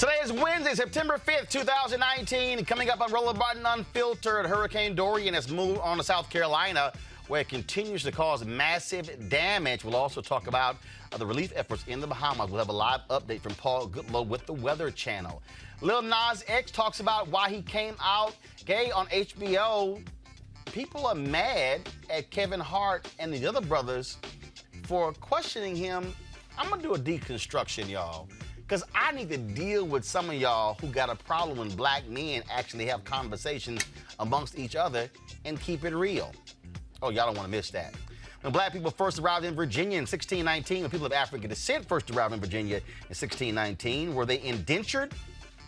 Today is Wednesday, September 5th, 2019. Coming up on Roland Unfiltered, Hurricane Dorian has moved on to South Carolina, where it continues to cause massive damage. We'll also talk about the relief efforts in the Bahamas. We'll have a live update from Paul Goodlow with the Weather Channel. Lil Nas X talks about why he came out gay on HBO. People are mad at Kevin Hart and the other brothers for questioning him. I'm going to do a deconstruction, y'all, because I need to deal with some of y'all who got a problem when black men actually have conversations amongst each other and keep it real. Oh, y'all don't want to miss that. When black people first arrived in Virginia in 1619, when people of African descent first arrived in Virginia in 1619, were they indentured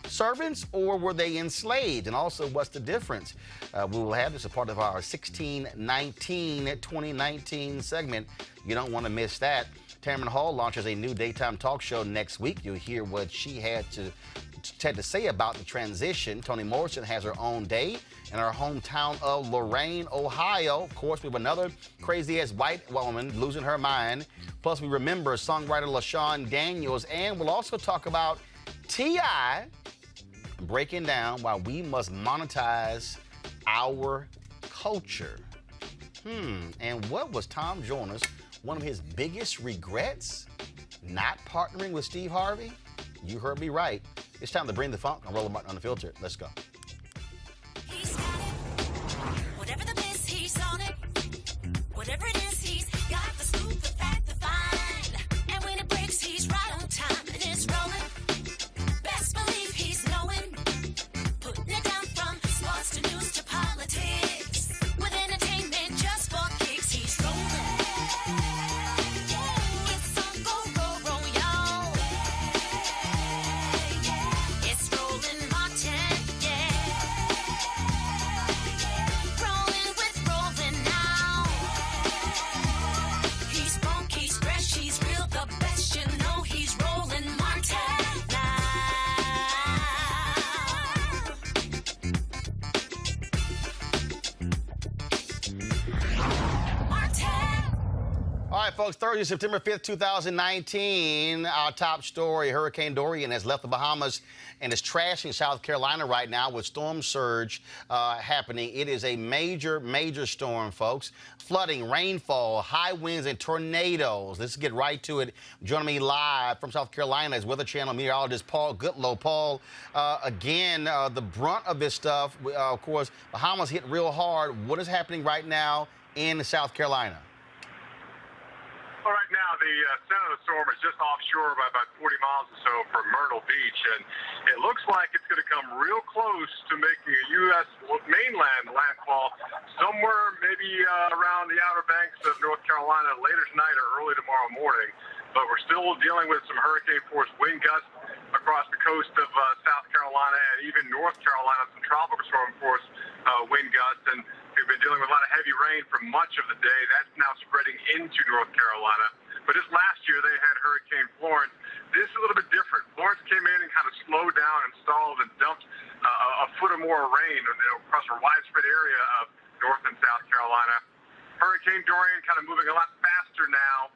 servants or were they enslaved? And also, what's the difference? We will have this as part of our 2019 segment. You don't want to miss that. Tamron Hall launches a new daytime talk show next week. You'll hear what she had to say about the transition. Toni Morrison has her own day in our hometown of Lorain, Ohio. Of course, we have another crazy-ass white woman losing her mind. Plus, we remember songwriter LaShawn Daniels. And we'll also talk about T.I. breaking down why we must monetize our culture. And what was Tom Joyner's one of his biggest regrets? Not partnering with Steve Harvey? You heard me right. It's time to bring the funk on Roland Unfiltered. Let's go. He's got it. Whatever the biz, he's on it. Whatever it is, he's got the scoop, the fact, the find. And when it breaks, he's right on time and it's rolling. Best believe he's knowing. Putting it down from sports to news to politics. With entertainment just for kicks, he's rolling. It's on go, roll, y'all. It's rolling Martin, rolling with Roland now. He's funk, he's fresh, he's real, the best, you know he's rolling Martin now. Martin. All right, folks, Thursday, September 5th, 2019. Our top story, Hurricane Dorian has left the Bahamas and is trashing South Carolina right now with storm surge happening. It is a major, major storm, folks. Flooding, rainfall, high winds, and tornadoes. Let's get right to it. Joining me live from South Carolina is Weather Channel meteorologist Paul Goodlow. Paul, again, the brunt of this stuff, of course, Bahamas hit real hard. What is happening right now in South Carolina? Well, right now, the center of the storm is just offshore by about 40 miles or so from Myrtle Beach, and it looks like it's going to come real close to making a U.S. mainland landfall somewhere maybe around the Outer Banks of North Carolina later tonight or early tomorrow morning. But we're still dealing with some hurricane-force wind gusts across the coast of South Carolina and even North Carolina, some tropical storm-force wind gusts. And we've been dealing with a lot of heavy rain for much of the day. That's now spreading into North Carolina. But just last year, they had Hurricane Florence. This is a little bit different. Florence came in and kind of slowed down and stalled and dumped a foot or more of rain across a widespread area of North and South Carolina. Hurricane Dorian kind of moving a lot faster now.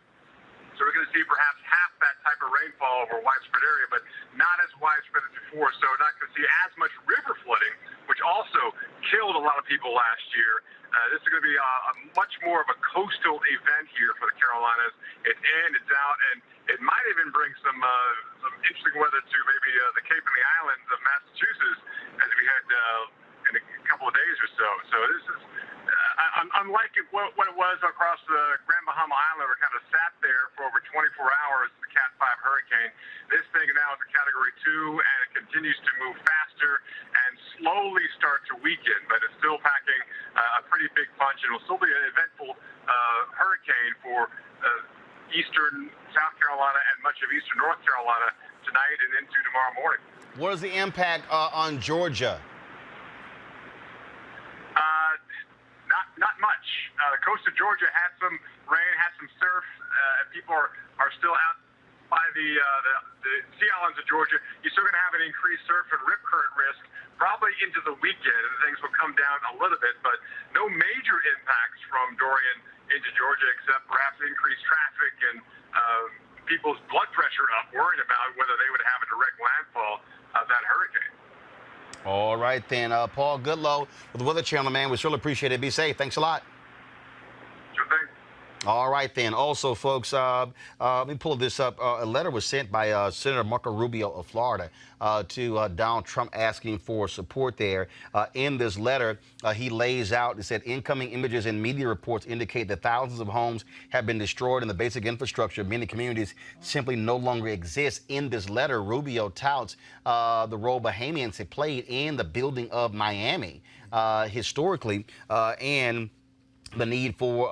So we're going to see perhaps half that type of rainfall over a widespread area, but not as widespread as before. So we're not going to see as much river flooding, which also killed a lot of people last year. This is going to be a much more of a coastal event here for the Carolinas. It's in, it's out, and it might even bring some interesting weather to maybe the Cape and the islands of Massachusetts as we head in a couple of days or so. So this is unlike what it was across the Grand Bahama Island, where it kind of sat there for over 24 hours, the Cat 5 hurricane. This thing now is a Category 2, and it continues to move faster and slowly start to weaken, but it's still packing a pretty big punch, and will still be an eventful hurricane for eastern South Carolina and much of eastern North Carolina tonight and into tomorrow morning. What is the impact on Georgia? Not much. The coast of Georgia had some rain, had some surf. People are still out by the Sea Islands of Georgia. You're still going to have an increased surf and rip current risk probably into the weekend, and things will come down a little bit, but no major impacts from Dorian into Georgia except perhaps increased traffic and people's blood pressure up, worrying about whether they would have a direct landfall that hurricane. All right, then. Paul Goodlow with the Weather Channel, man. We surely appreciate it. Be safe. Thanks a lot. Sure thing. All right, then. Also, folks, let me pull this up. A letter was sent by Senator Marco Rubio of Florida to Donald Trump asking for support there. In this letter, he lays out, he said, incoming images and media reports indicate that thousands of homes have been destroyed and the basic infrastructure of many communities simply no longer exists. In this letter, Rubio touts the role Bahamians have played in the building of Miami historically and the need for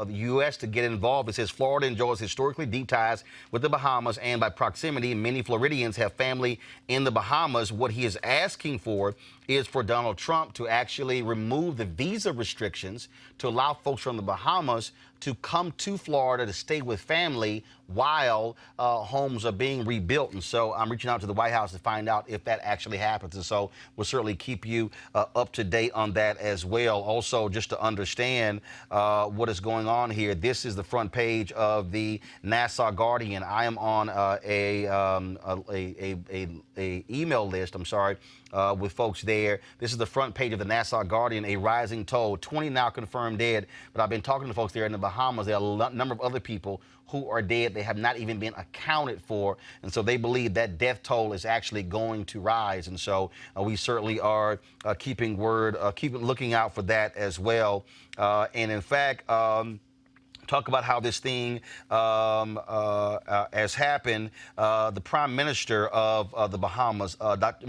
the U.S. to get involved. It says Florida enjoys historically deep ties with the Bahamas, and by proximity, many Floridians have family in the Bahamas. What he is asking for is for Donald Trump to actually remove the visa restrictions to allow folks from the Bahamas to come to Florida to stay with family while homes are being rebuilt. And so I'm reaching out to the White House to find out if that actually happens. And so we'll certainly keep you up to date on that as well. Also, just to understand what is going on here, this is the front page of the Nassau Guardian. I am on a email list, with folks there. This is the front page of the Nassau Guardian, a rising toll, 20 now confirmed dead. But I've been talking to folks there in the Bahamas. There are a number of other people who are dead. They have not even been accounted for. And so they believe that death toll is actually going to rise. And so we certainly are keeping looking out for that as well. And in fact, talk about how this thing has happened. The Prime Minister of the Bahamas, Dr.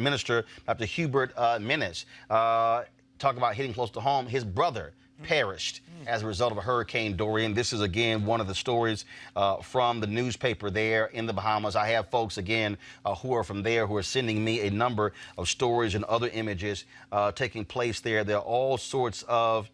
Hubert Minnis, talk about hitting close to home. His brother perished as a result of a Hurricane Dorian. This is, again, one of the stories from the newspaper there in the Bahamas. I have folks, again, who are from there who are sending me a number of stories and other images taking place there. There are all sorts of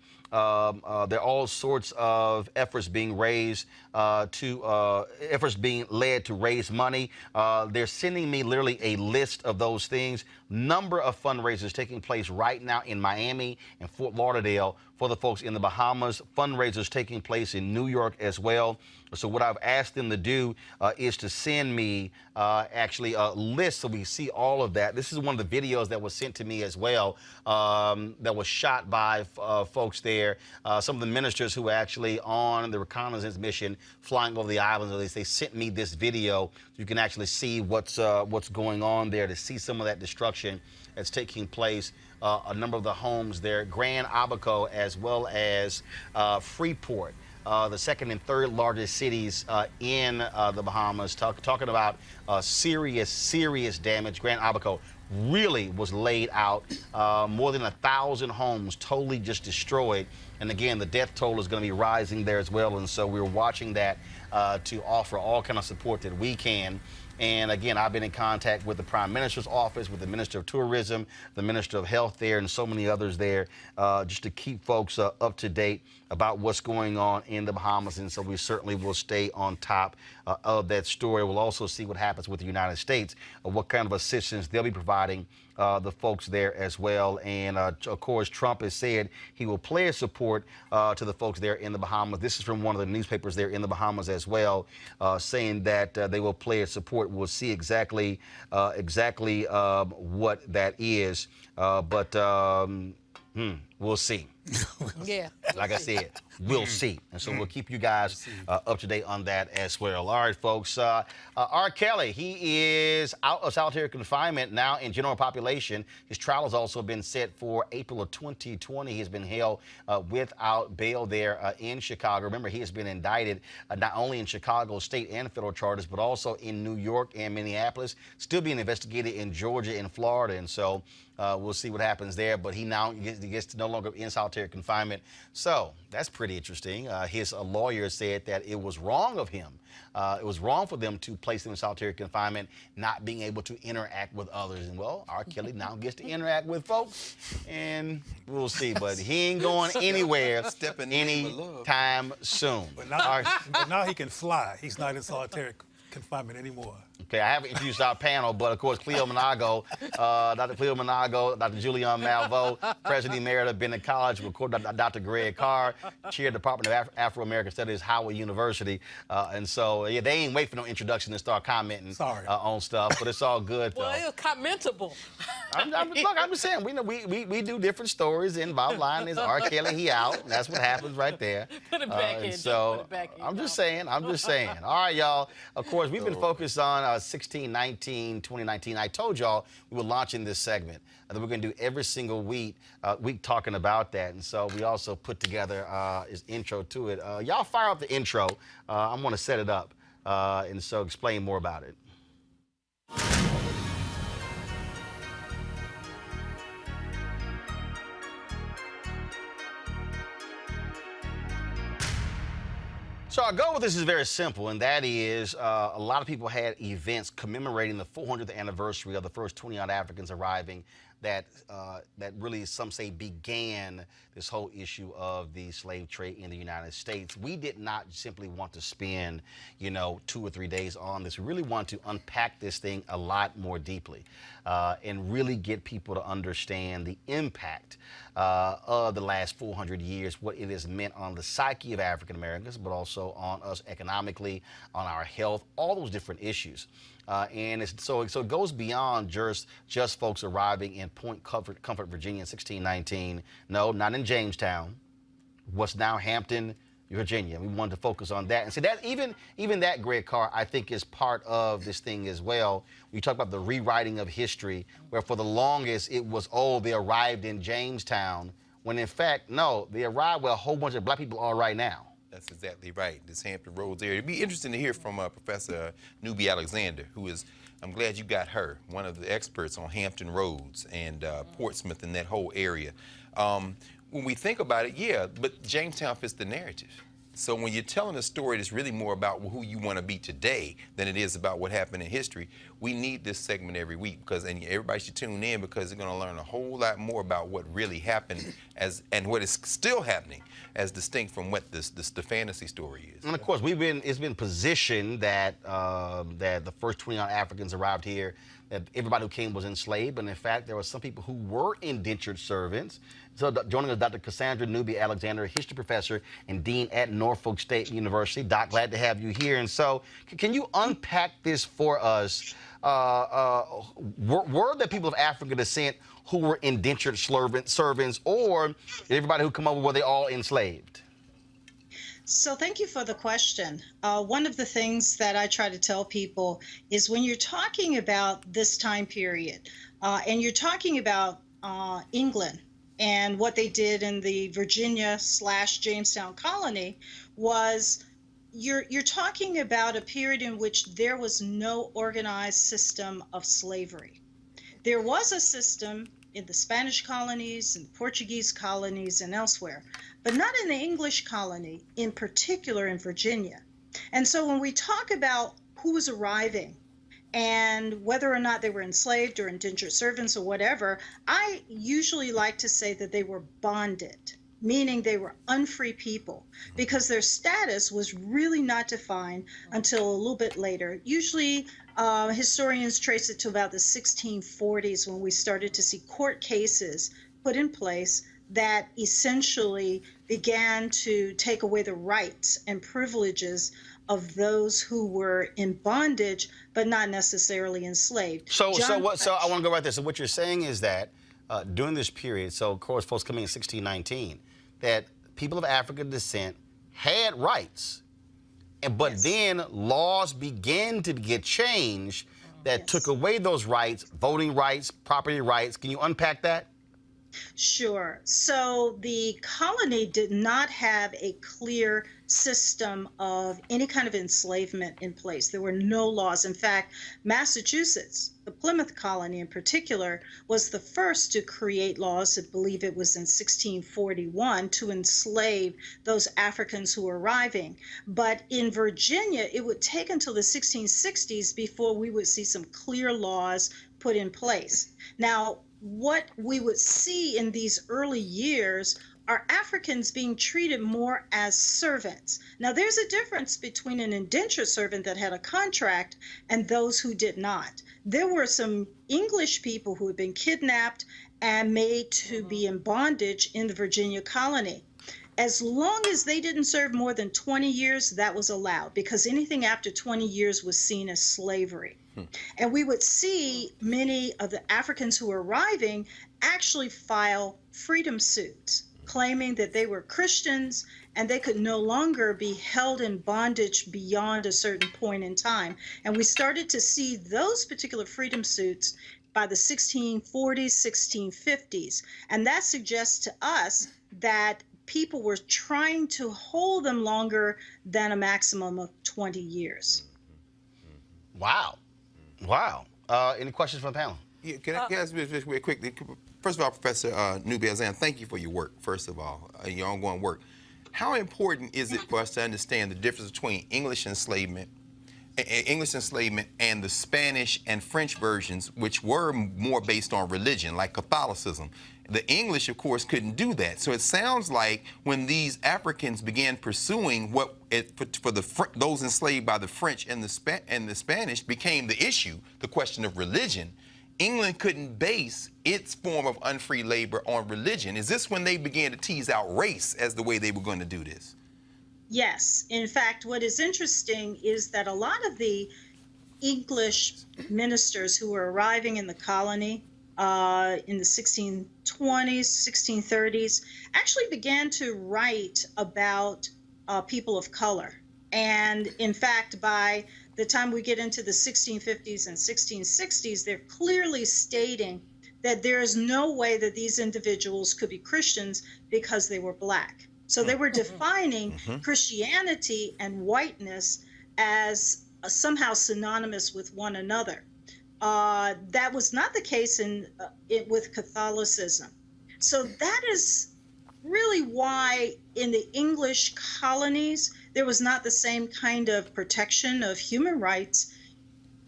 efforts being raised efforts being led to raise money. They're sending me literally a list of those things. Number of fundraisers taking place right now in Miami and Fort Lauderdale for the folks in the Bahamas. Fundraisers taking place in New York as well. So what I've asked them to do is to send me actually a list so we see all of that. This is one of the videos that was sent to me as well that was shot by folks there. Some of the ministers who were actually on the reconnaissance mission flying over the islands. They sent me this video so you can actually see what's going on there, to see some of that destruction that's taking place. A number of the homes there, Grand Abaco as well as Freeport. The second and third largest cities in the Bahamas, talking about serious damage. Grand Abaco really was laid out. More than 1,000 homes totally just destroyed. And again, the death toll is going to be rising there as well. And so we're watching that to offer all kind of support that we can. And again, I've been in contact with the Prime Minister's office, with the Minister of Tourism, the Minister of Health there, and so many others there, just to keep folks up to date about what's going on in the Bahamas. And so we certainly will stay on top of that story. We'll also see what happens with the United States, what kind of assistance they'll be providing the folks there as well. And of course, Trump has said he will pledge support to the folks there in the Bahamas. This is from one of the newspapers there in the Bahamas as well, saying that they will pledge support. We'll see exactly what that is, but we'll see. Yeah. Like I said, we'll see. And so we'll keep you guys up to date on that as well. All right, folks. R. Kelly, he is out of solitary confinement now in general population. His trial has also been set for April of 2020. He's been held without bail there in Chicago. Remember, he has been indicted not only in Chicago state and federal charges, but also in New York and Minneapolis, still being investigated in Georgia and Florida. And so we'll see what happens there. But he now gets to no longer in solitary confinement. So that's pretty interesting. His lawyer said that it was wrong of him. It was wrong for them to place him in solitary confinement, not being able to interact with others. And well, R. Kelly now gets to interact with folks, and we'll see. But he ain't going anywhere anytime soon. But now he can fly. He's not in solitary confinement anymore. Okay, I haven't introduced our panel, but of course, Cleo Monago, Dr. Cleo Monago, Dr. Julian Malveaux, President Emerita of Bennett College, of course, Dr. Greg Carr, Chair of the Department of Afro-American Studies, Howard University. And so, yeah, they ain't wait for no introduction to start commenting on stuff, but it's all good, though. Well, it was commentable. Look, I'm just saying, we do different stories, and bottom line is R. Kelly, he out. And that's what happens right there. Put it back in. So, put it back in, I'm just saying. All right, y'all. Of course, we've been focused on 2019. I told y'all we were launching this segment, and we're going to do every single week talking about that. And so we also put together his intro to it. Y'all fire up the intro. I'm going to set it up, and so explain more about it. So our goal with this is very simple, and that is a lot of people had events commemorating the 400th anniversary of the first 20-odd Africans arriving that really, some say, began this whole issue of the slave trade in the United States. We did not simply want to spend, 2 or 3 days on this. We really want to unpack this thing a lot more deeply and really get people to understand the impact of the last 400 years, what it has meant on the psyche of African Americans, but also on us economically, on our health, all those different issues. And so it goes beyond just folks arriving in Point Comfort, Virginia in 1619. No, not in Jamestown. What's now Hampton, Virginia. We wanted to focus on that. And so that even that, Greg Carr, I think is part of this thing as well. We talk about the rewriting of history, where for the longest it was, they arrived in Jamestown, when in fact, no, they arrived where a whole bunch of black people are right now. That's exactly right, this Hampton Roads area. It'd be interesting to hear from Professor Newbie Alexander, who is, I'm glad you got her, one of the experts on Hampton Roads and Portsmouth and that whole area. When we think about it, yeah, but Jamestown fits the narrative. So when you're telling a story that's really more about who you want to be today than it is about what happened in history, we need this segment every week, and everybody should tune in, because they're going to learn a whole lot more about what really happened and what is still happening, as distinct from what the fantasy story is. And of course, it's been positioned that that the first 20 Africans arrived here, that everybody who came was enslaved, but in fact, there were some people who were indentured servants. So joining us, Dr. Cassandra Newby Alexander, history professor and dean at Norfolk State University. Doc, glad to have you here. And so, can you unpack this for us? Were there people of African descent who were indentured servants, or everybody who come over, were they all enslaved? So thank you for the question. One of the things that I try to tell people is, when you're talking about this time period, and you're talking about England and what they did in the Virginia/Jamestown colony, was you're talking about a period in which there was no organized system of slavery. There was a system in the Spanish colonies and Portuguese colonies and elsewhere, but not in the English colony, in particular in Virginia. And so when we talk about who was arriving and whether or not they were enslaved or indentured servants or whatever, I usually like to say that they were bonded, meaning they were unfree people, because their status was really not defined until a little bit later. Usually historians trace it to about the 1640s, when we started to see court cases put in place that essentially began to take away the rights and privileges of those who were in bondage, but not necessarily enslaved. So I want to go right there. So what you're saying is that during this period, so of course folks coming in 1619, that people of African descent had rights, but yes, then laws began to get changed that yes, took away those rights, voting rights, property rights. Can you unpack that? Sure. So the colony did not have a clear system of any kind of enslavement in place. There were no laws. In fact, Massachusetts, the Plymouth colony in particular, was the first to create laws. I believe it was in 1641, to enslave those Africans who were arriving. But in Virginia, it would take until the 1660s before we would see some clear laws put in place. Now, what we would see in these early years are Africans being treated more as servants. Now, there's a difference between an indentured servant that had a contract and those who did not. There were some English people who had been kidnapped and made to be in bondage in the Virginia colony. As long as they didn't serve more than 20 years, that was allowed, because anything after 20 years was seen as slavery. And we would see many of the Africans who were arriving actually file freedom suits, claiming that they were Christians and they could no longer be held in bondage beyond a certain point in time. And we started to see those particular freedom suits by the 1640s, 1650s. And that suggests to us that people were trying to hold them longer than a maximum of 20 years. Wow. Wow. Any questions from the panel? Yeah, can I ask you just real quickly? First of all, Professor Nubi Alexander, thank you for your work, first of all, your ongoing work. How important is it for us to understand the difference between English enslavement and the Spanish and French versions, which were more based on religion, like Catholicism? The English, of course, couldn't do that. So it sounds like when these Africans began pursuing those enslaved by the French and the Spanish became the issue, the question of religion, England couldn't base its form of unfree labor on religion. Is this when they began to tease out race as the way they were going to do this? Yes. In fact, what is interesting is that a lot of the English ministers who were arriving in the colony in the 1620s, 1630s, actually began to write about people of color. And in fact, by the time we get into the 1650s and 1660s, they're clearly stating that there is no way that these individuals could be Christians because they were Black. So they were defining Christianity and whiteness as somehow synonymous with one another. That was not the case with Catholicism. So that is really why in the English colonies, there was not the same kind of protection of human rights,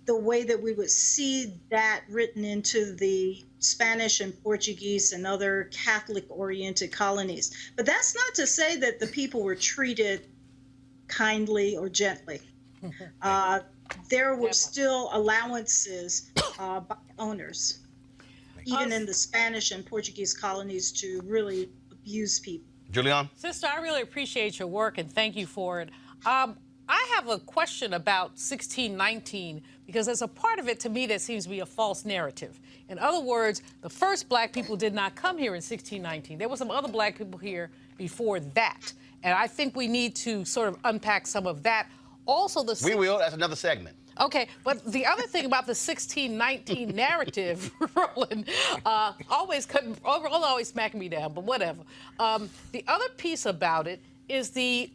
the way that we would see that written into the Spanish and Portuguese and other Catholic-oriented colonies. But that's not to say that the people were treated kindly or gently. There were still allowances by owners, even in the Spanish and Portuguese colonies, to really abuse people. Julian? Sister, I really appreciate your work and thank you for it. I have a question about 1619, because there's a part of it to me that seems to be a false narrative. In other words, the first Black people did not come here in 1619. There were some other Black people here before that. And I think we need to sort of unpack some of that. Also, we will. That's another segment. Okay, but the other thing about the 1619 narrative, Roland, always smacking me down, but whatever. The other piece about it is the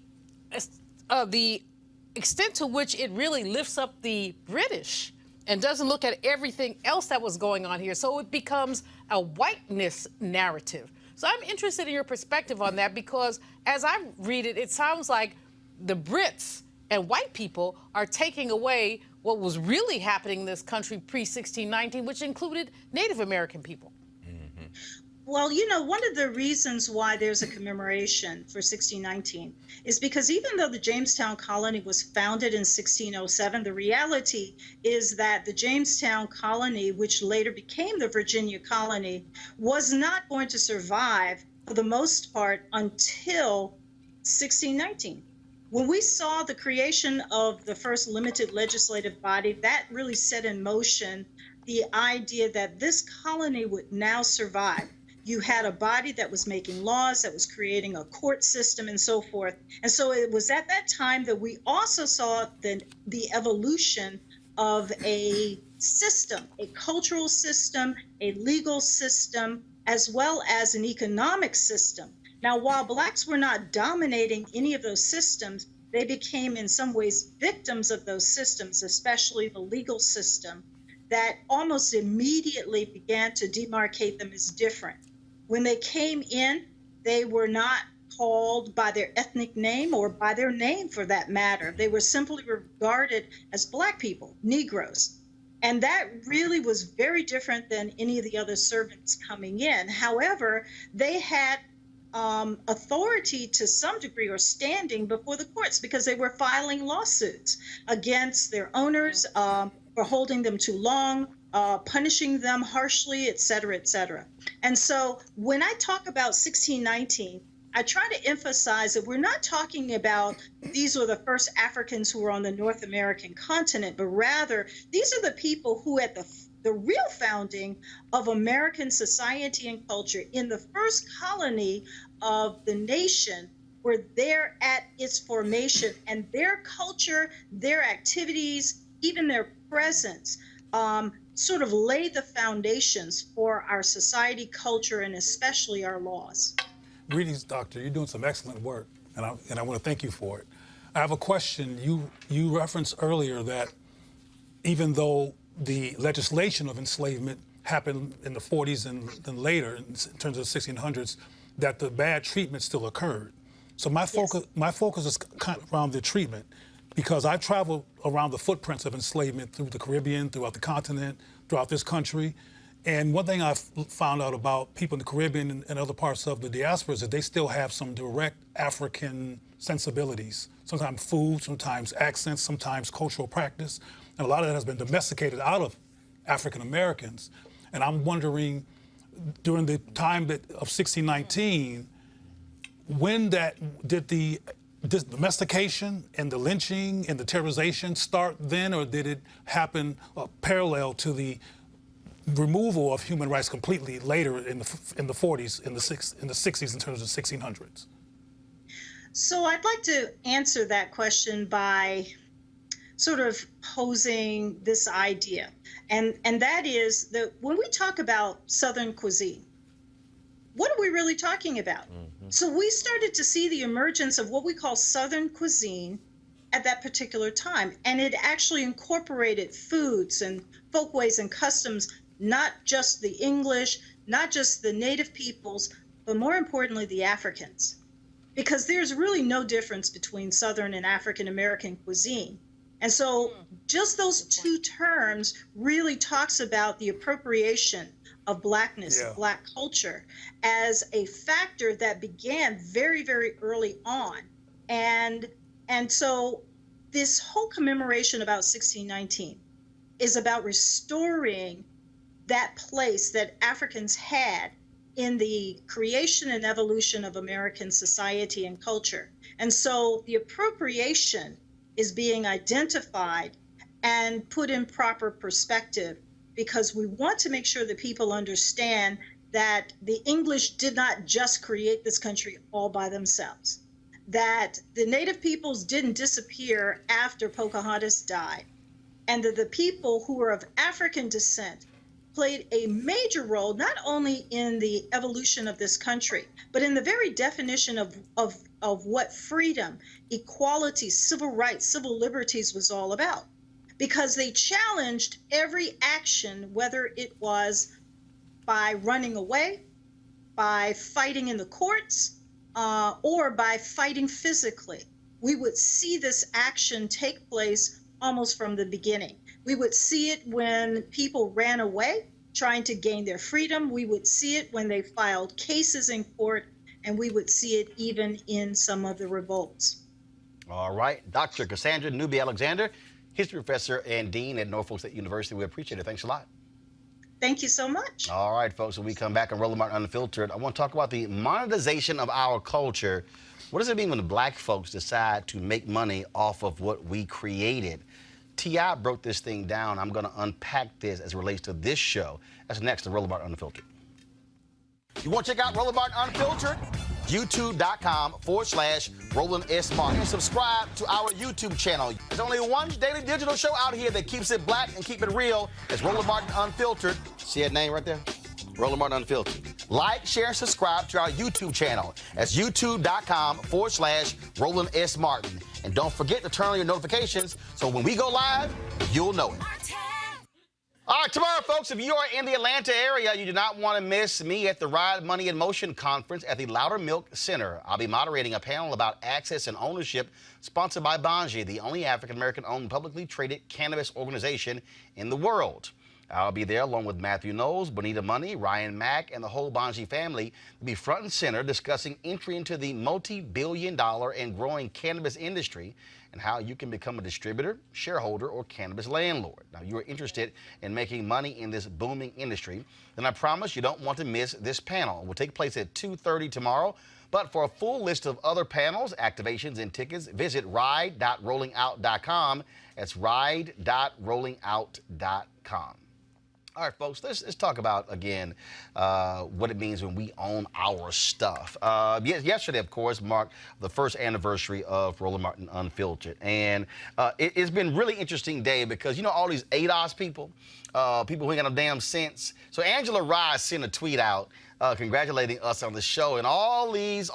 extent to which it really lifts up the British and doesn't look at everything else that was going on here. So it becomes a whiteness narrative. So I'm interested in your perspective on that, because as I read it, it sounds like the Brits and white people are taking away what was really happening in this country pre-1619, which included Native American people. Well, you know, one of the reasons why there's a commemoration for 1619 is because even though the Jamestown colony was founded in 1607, the reality is that the Jamestown colony, which later became the Virginia colony, was not going to survive for the most part until 1619. When we saw the creation of the first limited legislative body, that really set in motion the idea that this colony would now survive. You had a body that was making laws, that was creating a court system and so forth. And so it was at that time that we also saw the evolution of a system, a cultural system, a legal system, as well as an economic system. Now, while Blacks were not dominating any of those systems, they became in some ways victims of those systems, especially the legal system, that almost immediately began to demarcate them as different. When they came in, they were not called by their ethnic name or by their name for that matter. They were simply regarded as Black people, Negroes. And that really was very different than any of the other servants coming in. However, they had authority to some degree or standing before the courts because they were filing lawsuits against their owners for holding them too long, punishing them harshly, et cetera, et cetera. And so when I talk about 1619, I try to emphasize that we're not talking about these were the first Africans who were on the North American continent, but rather these are the people who at the real founding of American society and culture in the first colony of the nation were there at its formation, and their culture, their activities, even their presence sort of laid the foundations for our society, culture, and especially our laws. Greetings, Doctor. You're doing some excellent work, and I want to thank you for it. I have a question. You referenced earlier that even though the legislation of enslavement happened in the 40s and then later, in terms of the 1600s, that the bad treatment still occurred. So my focus is kind of around the treatment, because I've traveled around the footprints of enslavement through the Caribbean, throughout the continent, throughout this country. And one thing I've found out about people in the Caribbean and other parts of the diaspora is that they still have some direct African sensibilities. Sometimes food, sometimes accents, sometimes cultural practice. And a lot of that has been domesticated out of African Americans. And I'm wondering, during the time of 1619, when did the domestication and the lynching and the terrorization start then, or did it happen parallel to the removal of human rights completely later in the 40s, in the 60s, in terms of the 1600s? So I'd like to answer that question by sort of posing this idea. And that is that when we talk about Southern cuisine, what are we really talking about? So we started to see the emergence of what we call Southern cuisine at that particular time. And it actually incorporated foods and folkways and customs, not just the English, not just the native peoples, but more importantly, the Africans. Because there's really no difference between Southern and African American cuisine. And so just those two terms really talks about the appropriation of Blackness, Black culture, as a factor that began very, very early on. And so this whole commemoration about 1619 is about restoring that place that Africans had in the creation and evolution of American society and culture. And so the appropriation is being identified and put in proper perspective, because we want to make sure that people understand that the English did not just create this country all by themselves, that the native peoples didn't disappear after Pocahontas died, and that the people who were of African descent played a major role, not only in the evolution of this country, but in the very definition of what freedom, equality, civil rights, civil liberties was all about. Because they challenged every action, whether it was by running away, by fighting in the courts, or by fighting physically. We would see this action take place almost from the beginning. We would see it when people ran away, trying to gain their freedom. We would see it when they filed cases in court, and we would see it even in some of the revolts. All right, Dr. Cassandra Newby-Alexander, history professor and dean at Norfolk State University. We appreciate it. Thanks a lot. Thank you so much. All right, folks, when we come back on Roland Martin Unfiltered, I want to talk about the monetization of our culture. What does it mean when the black folks decide to make money off of what we created? T.I. broke this thing down. I'm going to unpack this as it relates to this show. That's next on Roland Martin Unfiltered. You want to check out Roland Martin Unfiltered? YouTube.com/Roland S. Martin. And subscribe to our YouTube channel. There's only one daily digital show out here that keeps it black and keep it real. It's Roland Martin Unfiltered. See that name right there? Roland Martin Unfiltered. Like, share, and subscribe to our YouTube channel. That's YouTube.com/Roland S. Martin. And don't forget to turn on your notifications so when we go live, you'll know it. All right, tomorrow, folks, if you are in the Atlanta area, you do not want to miss me at the Ride Money in Motion conference at the Loudermilk Center. I'll be moderating a panel about access and ownership sponsored by Banji, the only African-American-owned publicly traded cannabis organization in the world. I'll be there along with Matthew Knowles, Bonita Money, Ryan Mack, and the whole Bonji family to be front and center discussing entry into the multi-billion-dollar and growing cannabis industry and how you can become a distributor, shareholder, or cannabis landlord. Now, you are interested in making money in this booming industry, then I promise you don't want to miss this panel. It will take place at 2:30 tomorrow. But for a full list of other panels, activations, and tickets, visit ride.rollingout.com. That's ride.rollingout.com. All right, folks, let's talk about, again, what it means when we own our stuff. Yesterday, of course, marked the first anniversary of Roland Martin Unfiltered. And it's been a really interesting day because, you know, all these ADOS people, people who ain't got no damn sense. So Angela Rye sent a tweet out congratulating us on the show, and all these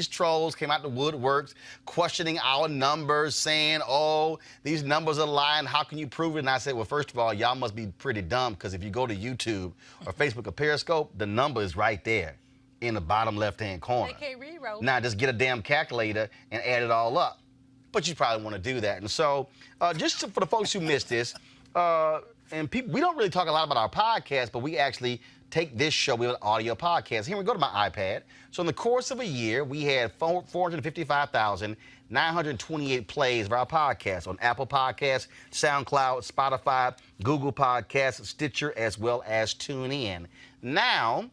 trolls came out the woodworks questioning our numbers, saying, oh, these numbers are lying, how can you prove it? And I said, well, first of all, y'all must be pretty dumb, because if you go to YouTube or Facebook or Periscope, the number is right there in the bottom left-hand corner. They can't rewrote. Now just get a damn calculator and add it all up. But you probably want to do that. And so for the folks who missed this, and people, we don't really talk a lot about our podcast, but we actually take this show, we have an audio podcast. Here we go to my iPad. So in the course of a year, we had 455,928 plays of our podcast on Apple Podcasts, SoundCloud, Spotify, Google Podcasts, Stitcher, as well as TuneIn. Now,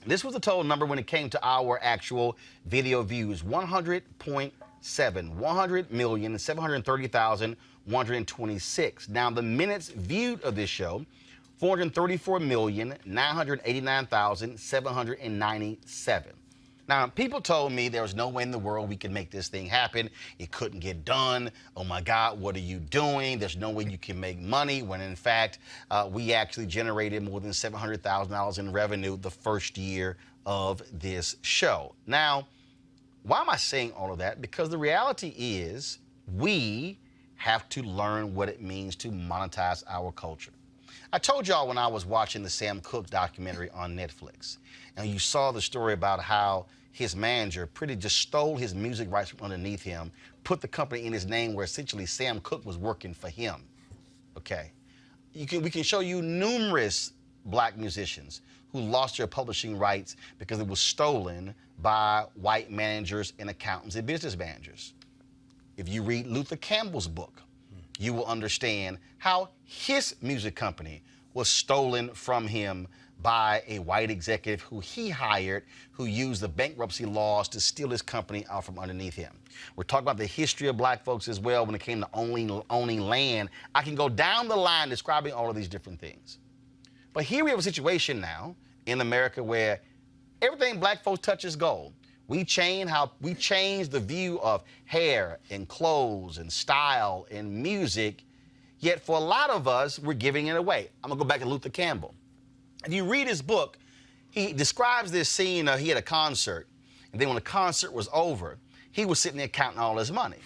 this was the total number when it came to our actual video views, 100.7, 100,730,126. Now, the minutes viewed of this show, 434,989,797. Now, people told me there was no way in the world we could make this thing happen. It couldn't get done. Oh, my God, what are you doing? There's no way you can make money, when, in fact, we actually generated more than $700,000 in revenue the first year of this show. Now, why am I saying all of that? Because the reality is we have to learn what it means to monetize our culture. I told y'all when I was watching the Sam Cooke documentary on Netflix, and you saw the story about how his manager pretty just stole his music rights from underneath him, put the company in his name where essentially Sam Cooke was working for him. Okay. We can show you numerous black musicians who lost their publishing rights because it was stolen by white managers and accountants and business managers. If you read Luther Campbell's book, you will understand how his music company was stolen from him by a white executive who he hired, who used the bankruptcy laws to steal his company out from underneath him. We're talking about the history of black folks as well when it came to owning land. I can go down the line describing all of these different things. But here we have a situation now in America where everything black folks touch is gold. We change the view of hair and clothes and style and music, yet for a lot of us, we're giving it away. I'm gonna go back to Luther Campbell. If you read his book, he describes this scene, he had a concert, and then when the concert was over, he was sitting there counting all his money.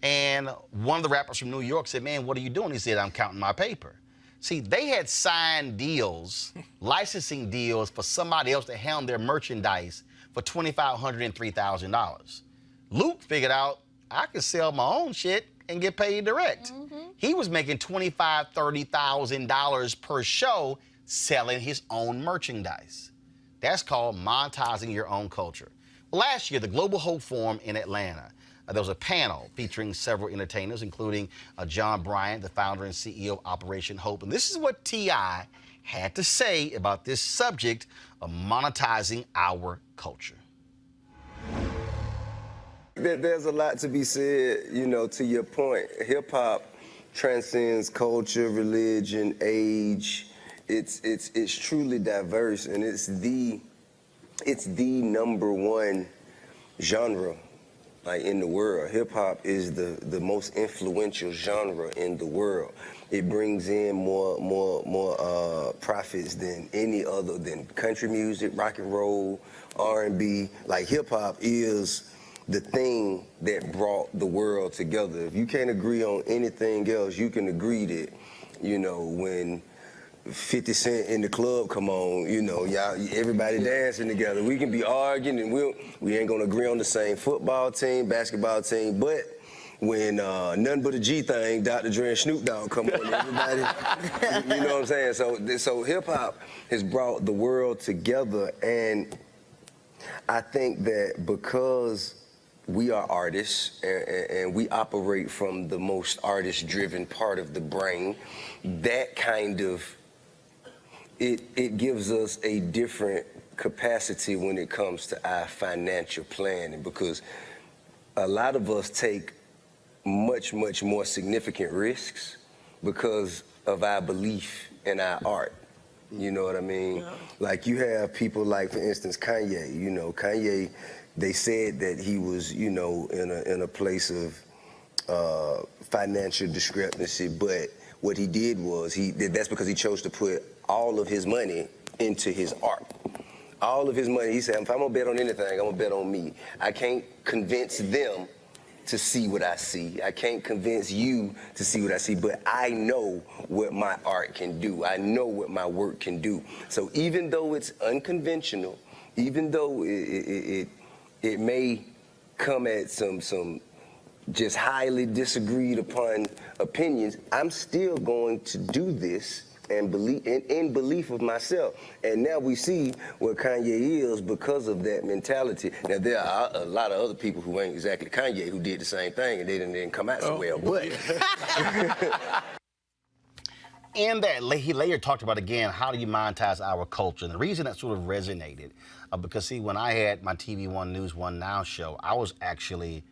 And one of the rappers from New York said, man, what are you doing? He said, I'm counting my paper. See, they had signed deals, licensing deals for somebody else to handle their merchandise for $2,500 and $3,000. Luke figured out, I could sell my own shit and get paid direct. He was making $25,000, $30,000 per show selling his own merchandise. That's called monetizing your own culture. Last year, the Global Hope Forum in Atlanta, there was a panel featuring several entertainers, including John Bryant, the founder and CEO of Operation Hope. And this is what T.I. had to say about this subject of monetizing our culture. There's a lot to be said, you know, to your point. Hip-hop transcends culture, religion, age. It's truly diverse, and it's the number one genre, like, in the world. Hip-hop is the most influential genre in the world. It brings in more profits than any other, than country music, rock and roll, R&B. Like, hip-hop is the thing that brought the world together. If you can't agree on anything else, you can agree that, you know, when 50 Cent in the club come on, you know, everybody dancing together. We can be arguing and we ain't gonna agree on the same football team, basketball team, but when None But a G Thing, Dr. Dre and Snoop Dogg come on, everybody, you know what I'm saying? So hip hop has brought the world together, and I think that because we are artists and we operate from the most artist-driven part of the brain, that kind of, it gives us a different capacity when it comes to our financial planning, because a lot of us take much, much more significant risks because of our belief in our art. You know what I mean? Yeah. Like you have people like, for instance, Kanye. You know, Kanye, they said that he was, you know, in a place of financial discrepancy, but what he did was, that's because he chose to put all of his money into his art. All of his money, he said, if I'm gonna bet on anything, I'm gonna bet on me. I can't convince them to see what I see. I can't convince you to see what I see, but I know what my art can do. I know what my work can do. So even though it's unconventional, even though it may come at some just highly disagreed upon opinions, I'm still going to do this and believe in belief of myself. And now we see what Kanye is because of that mentality. Now there are a lot of other people who ain't exactly Kanye who did the same thing and they didn't come out so well. But and that he later talked about, again, how do you monetize our culture? And the reason that sort of resonated, because see, when I had my TV One News One Now show, I was actually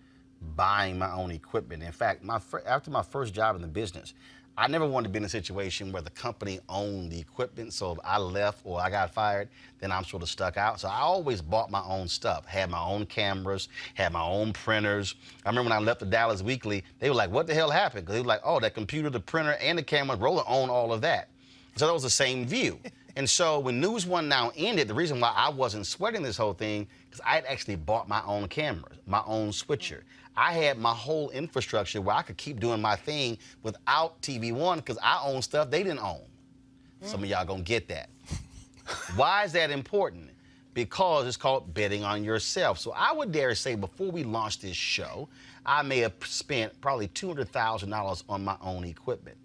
buying my own equipment. In fact, after my first job in the business, I never wanted to be in a situation where the company owned the equipment, so if I left or I got fired, then I'm sort of stuck out. So I always bought my own stuff, had my own cameras, had my own printers. I remember when I left the Dallas Weekly, they were like, what the hell happened? Because they were like, oh, that computer, the printer, and the camera, Roland own all of that. So that was the same view. And so when News One Now ended, the reason why I wasn't sweating this whole thing, because I had actually bought my own cameras, my own switcher. I had my whole infrastructure where I could keep doing my thing without TV One, because I own stuff they didn't own. Some of y'all gonna get that. Why is that important? Because it's called betting on yourself. So I would dare say, before we launched this show, I may have spent probably $200,000 on my own equipment.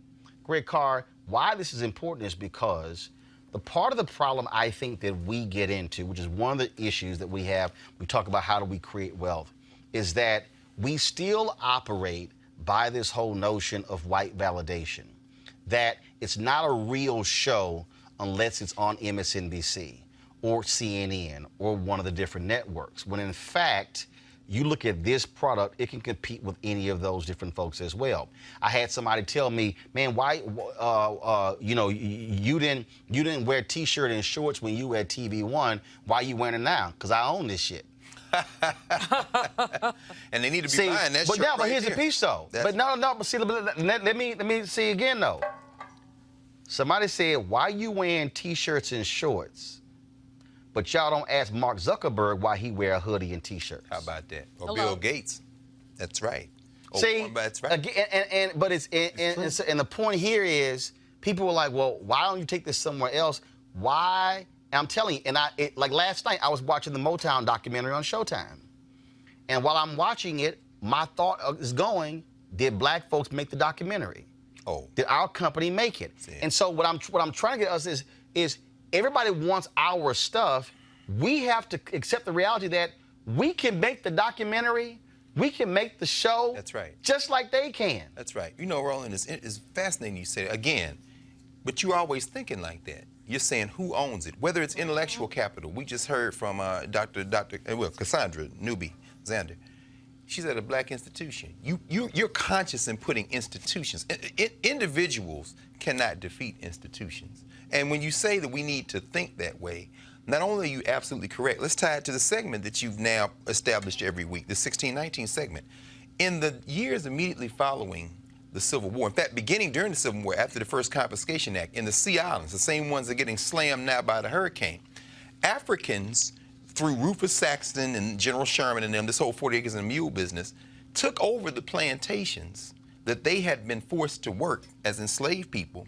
Greg Carr, why this is important is because the part of the problem I think that we get into, which is one of the issues that we have, we talk about how do we create wealth, is that we still operate by this whole notion of white validation, that it's not a real show unless it's on MSNBC or CNN or one of the different networks, when in fact, you look at this product, it can compete with any of those different folks as well. I had somebody tell me, man, why, you know, you didn't wear T-shirt and shorts when you were at TV One. Why you wearing it now? Because I own this shit. And they need to be buying that shirt. But here's the piece though. But see, let me see again though. Somebody said, why you wearing T-shirts and shorts? But y'all don't ask Mark Zuckerberg why he wear a hoodie and T-shirts. How about that? Or Bill Gates. That's right. See, that's right. Again, but the point here is, people were like, well, why don't you take this somewhere else? Why? And I'm telling you, like last night, I was watching the Motown documentary on Showtime. And while I'm watching it, my thought is going, did black folks make the documentary? Oh. Did our company make it? And so what I'm trying to get us is everybody wants our stuff. We have to accept the reality that we can make the documentary, we can make the show. That's right. Just like they can. That's right. You know, Roland, it's fascinating you say it again, but you're always thinking like that. You're saying who owns it, whether it's intellectual capital. We just heard from Cassandra Newby Xander. She's at a black institution. You're conscious in putting institutions. Individuals cannot defeat institutions. And when you say that we need to think that way, not only are you absolutely correct, let's tie it to the segment that you've now established every week, the 1619 segment. In the years immediately following the Civil War, in fact, beginning during the Civil War, after the first Confiscation Act, in the Sea Islands, the same ones that are getting slammed now by the hurricane, Africans, through Rufus Saxton and General Sherman and them, this whole 40 acres and a mule business, took over the plantations that they had been forced to work as enslaved people,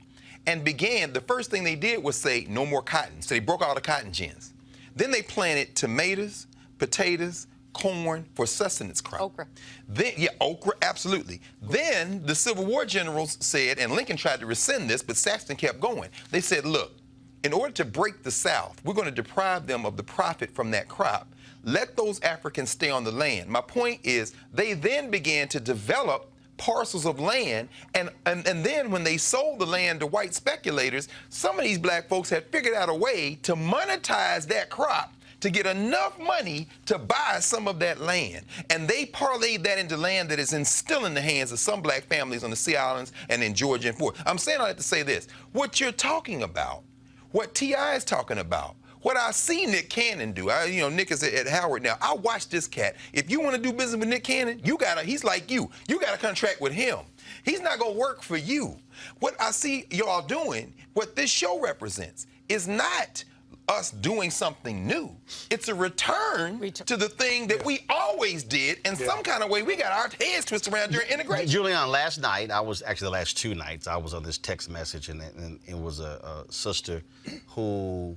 and began, the first thing they did was say, no more cotton. So they broke all the cotton gins. Then they planted tomatoes, potatoes, corn for sustenance crop. Okra. Then, yeah, okra, absolutely. Then the Civil War generals said, and Lincoln tried to rescind this, but Saxton kept going. They said, look, in order to break the South, we're going to deprive them of the profit from that crop. Let those Africans stay on the land. My point is, they then began to develop parcels of land, and then when they sold the land to white speculators, some of these black folks had figured out a way to monetize that crop to get enough money to buy some of that land. And they parlayed that into land that is still in the hands of some black families on the Sea Islands and in Georgia and Florida. I'm saying all that to say this. What you're talking about, what T.I. is talking about, what I see Nick Cannon do, Nick is at Howard now. I watch this cat. If you want to do business with Nick Cannon, he's like you. You got to contract with him. He's not going to work for you. What I see y'all doing, what this show represents, is not us doing something new. It's a return to the thing that we always did. In some kind of way, we got our heads twisted around during integration. Julian, last night, actually the last 2 nights, I was on this text message, and it was a sister who,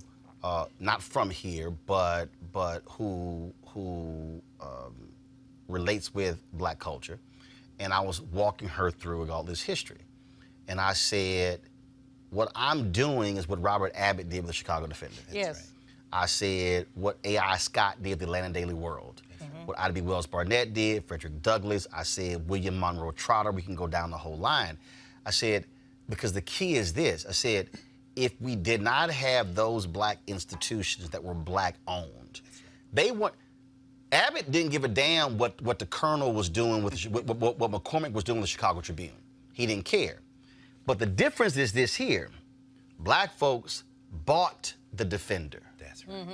not from here, but who relates with black culture. And I was walking her through all this history. And I said, what I'm doing is what Robert Abbott did with the Chicago Defender. Yes. Right. I said what A.I. Scott did with the Atlanta Daily World. What Ida B. Wells Barnett did, Frederick Douglass. I said William Monroe Trotter. We can go down the whole line. I said, because the key is this. I said, if we did not have those black institutions that were black owned, Abbott didn't give a damn what the Colonel was doing what McCormick was doing with the Chicago Tribune. He didn't care. But the difference is this here. Black folks bought the Defender. That's right.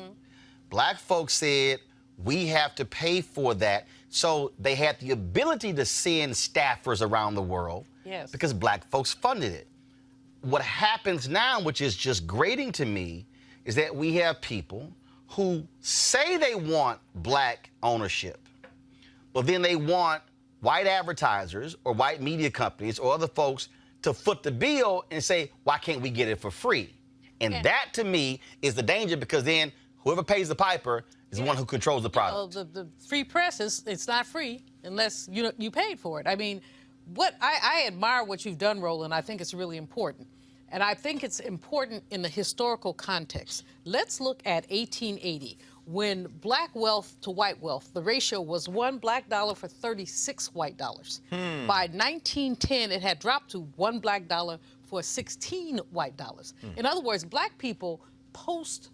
Black folks said, we have to pay for that. So they had the ability to send staffers around the world because black folks funded it. What happens now, which is just grating to me, is that we have people who say they want black ownership, but then they want white advertisers or white media companies or other folks to foot the bill and say, why can't we get it for free? And that, to me, is the danger, because then whoever pays the piper is the one who controls the product. The free press it's not free unless you paid for it. I mean, I admire what you've done, Roland. I think it's really important. And I think it's important in the historical context. Let's look at 1880, when black wealth to white wealth, the ratio was 1 black dollar for 36 white dollars. By 1910, it had dropped to 1 black dollar for 16 white dollars. In other words, black people post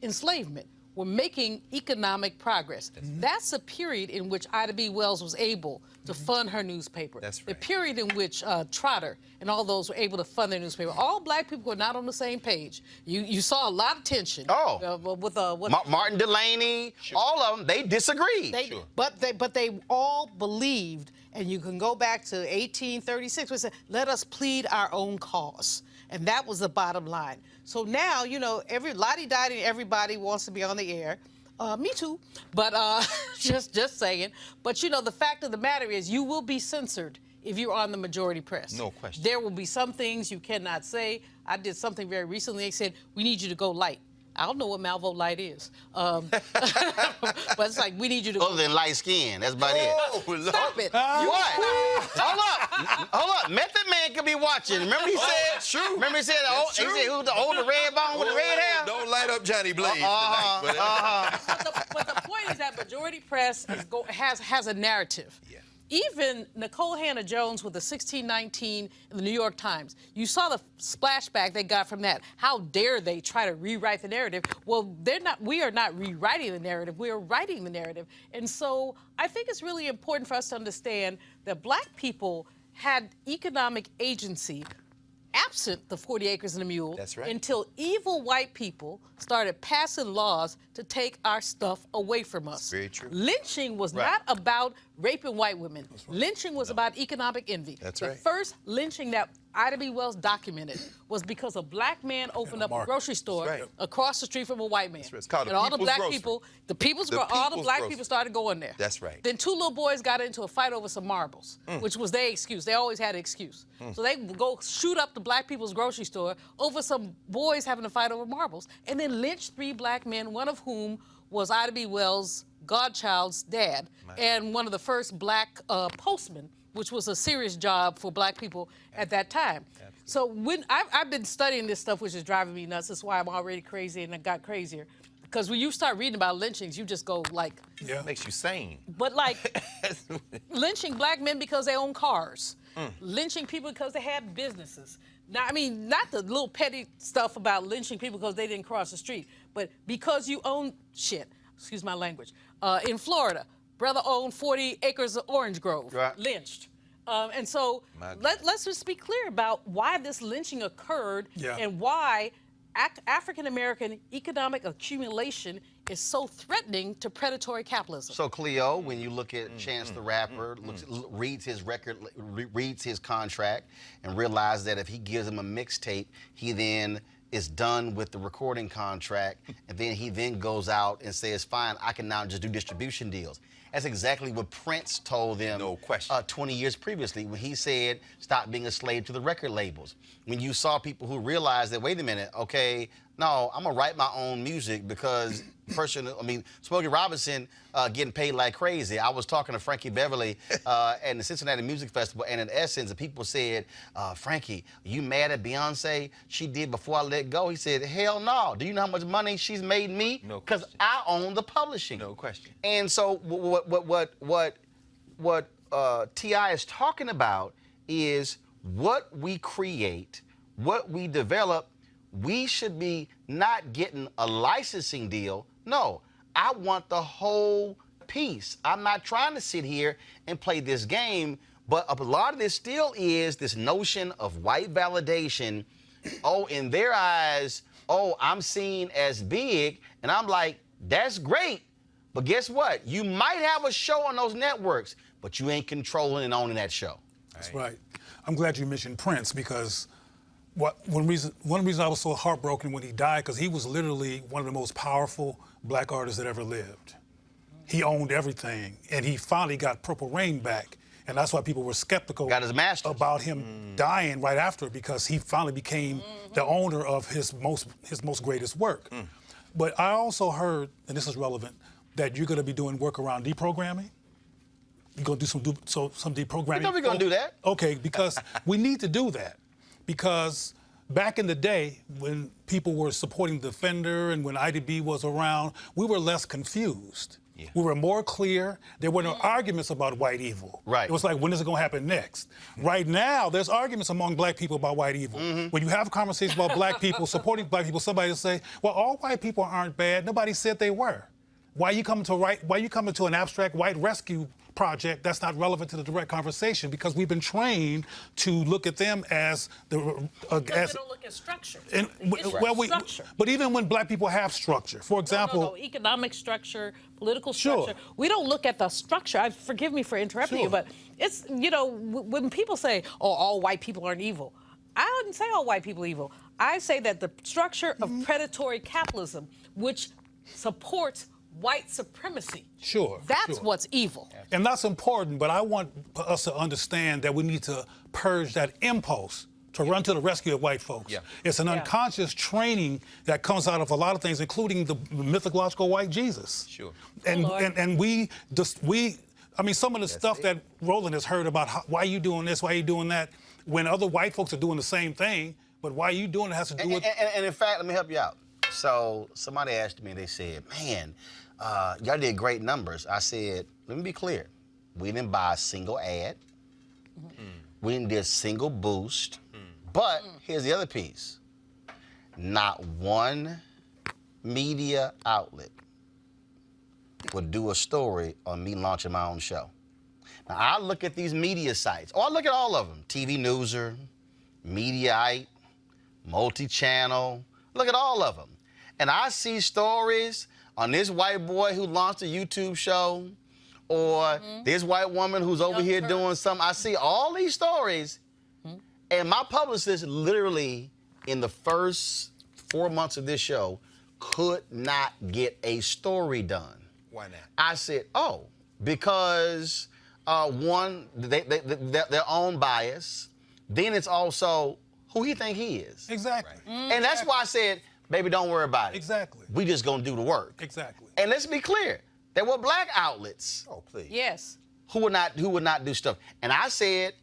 enslavement were making economic progress. That's a period in which Ida B. Wells was able to fund her newspaper. That's right. The period in which Trotter and all those were able to fund their newspaper. All black people were not on the same page. You saw a lot of tension. With Martin Delaney, all of them, they disagreed. But they all believed, and you can go back to 1836, we said, let us plead our own cause. And that was the bottom line. So now, every lottie-dottie, everybody wants to be on the air. Me too, but just saying. But the fact of the matter is, you will be censored if you're on the majority press. No question. There will be some things you cannot say. I did something very recently. They said, we need you to go light. I don't know what Malvo light is. But it's like, we need you to Other than light skin, that's about it. Stop it. What? Hold up. Method Man could be watching. Remember he said, true. Remember he said, who's the older red bone with the red hair? Don't light up Johnny Blaze tonight. But the point is that majority press has a narrative. Yeah. Even Nicole Hannah-Jones with the 1619 in the New York Times, you saw the splashback they got from that. How dare they try to rewrite the narrative? Well, we are not rewriting the narrative, we are writing the narrative. And so I think it's really important for us to understand that black people had economic agency absent the 40 acres and a mule. That's right. Until evil white people started passing laws to take our stuff away from us. That's very true. Lynching was not about raping white women. Lynching was about economic envy. That's the right. first lynching that Ida B. Wells documented was because a black man opened up a grocery store across the street from a white man. That's right. It's called and all the black people, all the black people started going there. That's right. Then 2 little boys got into a fight over some marbles, which was their excuse. They always had an excuse. So they would go shoot up the black people's grocery store over some boys having a fight over marbles, and then lynch 3 black men, one of whom was Ida B. Wells' godchild's dad and one of the first black postmen, which was a serious job for black people at that time. So when I've been studying this stuff, which is driving me nuts. That's why I'm already crazy and it got crazier. Because when you start reading about lynchings, you just go like... Yeah. Makes you sane. But like, lynching black men because they own cars. Lynching people because they had businesses. Now, I mean, not the little petty stuff about lynching people because they didn't cross the street, but because you own shit. Excuse my language. In Florida, brother owned 40 acres of orange grove, lynched. And so let's just be clear about why this lynching occurred and why African-American economic accumulation is so threatening to predatory capitalism. So, Cleo, when you look at Chance the Rapper, reads his record, reads his contract, and realizes that if he gives him a mixtape, he then is done with the recording contract, and then he then goes out and says, fine, I can now just do distribution deals. That's exactly what Prince told them 20 years previously when he said, stop being a slave to the record labels. When you saw people who realized that, wait a minute, okay, no, I'm gonna write my own music because Smokey Robinson getting paid like crazy. I was talking to Frankie Beverly at the Cincinnati Music Festival, and in essence, the people said, Frankie, you mad at Beyonce? She did Before I Let Go. He said, hell no. Do you know how much money she's made me? No because I own the publishing. No question. And so what T.I. is talking about is what we create, what we develop. We should be not getting a licensing deal. No, I want the whole piece. I'm not trying to sit here and play this game, but a lot of this still is this notion of white validation. Oh, in their eyes, oh, I'm seen as big, and I'm like, that's great, but guess what? You might have a show on those networks, but you ain't controlling and owning that show. That's right. I'm glad you mentioned Prince because one reason I was so heartbroken when he died, because he was literally one of the most powerful black artists that ever lived. He owned everything, and he finally got Purple Rain back, and that's why people were skeptical about him dying right after, because he finally became the owner of his most greatest work. But I also heard, and this is relevant, that you're going to be doing work around deprogramming. You're going to do some deprogramming. You know we're going to do that. Okay, because we need to do that. Because back in the day, when people were supporting Defender and when IDB was around, we were less confused. Yeah. We were more clear. There were no arguments about white evil. Right. It was like, when is it going to happen next? Right now, there's arguments among black people about white evil. When you have conversations about black people, supporting black people, somebody will say, well, all white people aren't bad. Nobody said they were. Why are you coming to an abstract white rescue project that's not relevant to the direct conversation? Because we've been trained to look at them as the because they don't look at structure. Structure. But even when black people have structure, for example, economic structure, political structure, we don't look at the structure. Forgive me for interrupting you, but it's when people say, "Oh, all white people aren't evil," I wouldn't say all white people are evil. I say that the structure of predatory capitalism, which supports white supremacy. That's what's evil. And that's important, but I want us to understand that we need to purge that impulse to run to the rescue of white folks. It's an unconscious training that comes out of a lot of things, including the mythological white Jesus. And I mean, some of the stuff that Roland has heard about, why are you doing this, why are you doing that, when other white folks are doing the same thing, but why are you doing it has to do with... And in fact, let me help you out. So somebody asked me, they said, man, y'all did great numbers. I said, let me be clear. We didn't buy a single ad. We didn't do a single boost. But here's the other piece. Not one media outlet would do a story on me launching my own show. Now, I look at these media sites. I look at all of them. TV Newser, Mediaite, Multi-Channel. Look at all of them. And I see stories on this white boy who launched a YouTube show, or this white woman who's over here doing something. I see all these stories, and my publicist literally, in the first 4 months of this show, could not get a story done. Why not? I said, oh, because one, their own bias. Then it's also who he think he is. Exactly. And that's why I said, baby, don't worry about it. Exactly. We just gonna do the work. Exactly. And let's be clear, There were black outlets Oh, please. Yes. who would not do stuff. And I said,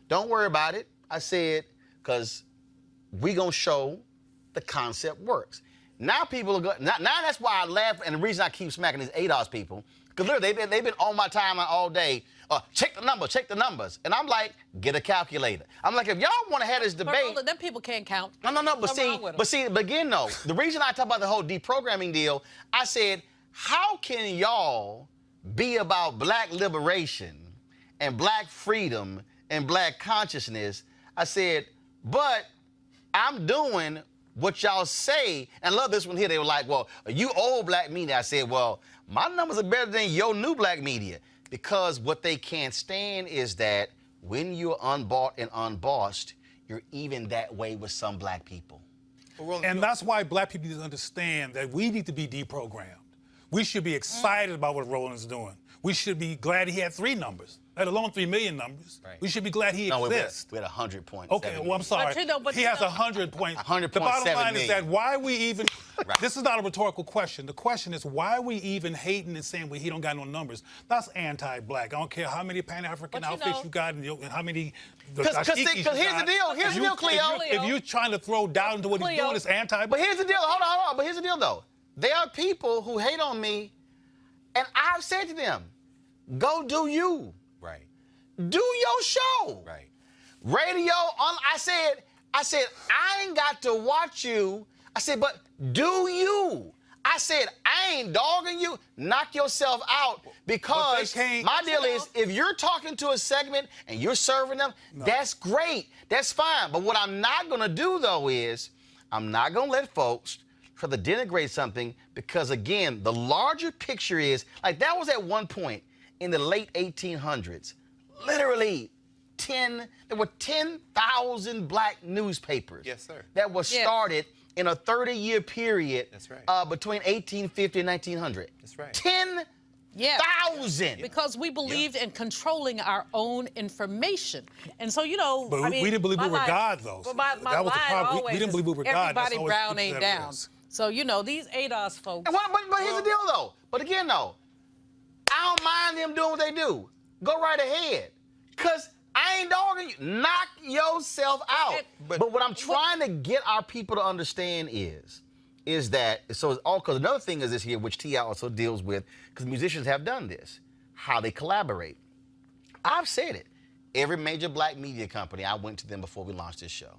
don't worry about it. I said, because we gonna show the concept works. Now people are now that's why I laugh, and the reason I keep smacking these ADOS people, because literally they've been on my timeline all day. Check the numbers. And I'm like, get a calculator. I'm like, if y'all want to have this debate. But them people can't count. No, but Something but again, though, the reason I talk about the whole deprogramming deal, I said, how can y'all be about black liberation and black freedom and black consciousness? I said, but I'm doing what y'all say. And I love this one here. They were like, well, you old black media. I said, well, my numbers are better than your new black media. Because what they can't stand is that when you're unbought and unbossed, you're even that way with some black people. And that's why black people need to understand that we need to be deprogrammed. We should be excited about what Roland is doing. We should be glad he had 3 numbers, let alone 3 million numbers. Right. We should be glad he exists. We had 100 points. Okay, well, I'm sorry. He has 100 points. 100.7 The bottom line is that million. why we even, Right. this is not a rhetorical question. The question is why we even hating and saying he don't got no numbers. That's anti-black. I don't care how many Pan-African But you outfits know- you got and how many Because here's the deal. Here's the deal, Cleo. If you're trying to throw doubt into what he's Cleo. doing, it's anti-black. But here's the deal. Hold on. But here's the deal, though. There are people who hate on me, and I've said to them, go do you. Right. Do your show. Right. Radio, I said, I ain't got to watch you. I said, but do you? I said, I ain't dogging you. Knock yourself out, because can't- my deal is, if you're talking to a segment and you're serving them, that's great. That's fine. But what I'm not going to do, though, is I'm not going to let folks try to denigrate something, because, again, the larger picture is, like, that was at one point in the late 1800s. Literally, there were 10,000 black newspapers. Yes, sir. That was started in a 30-year period. That's right. Between 1850 and 1900. That's right. 10,000. Because we believed in controlling our own information. And so, you know, But I mean, we didn't believe we my were line- God, though. But my That was the line problem. We always didn't is, believe we were God. That's everybody always brown what ain't that down. was. So, you know, these ADOS folks. But here's the deal, though. But again, though, I don't mind them doing what they do. Go right ahead. Because I ain't dogging you. Knock yourself out. But what I'm trying to get our people to understand is that, so it's all, because another thing is this here, which T.I. also deals with, because musicians have done this, how they collaborate. I've said it. Every major black media company, I went to them before we launched this show.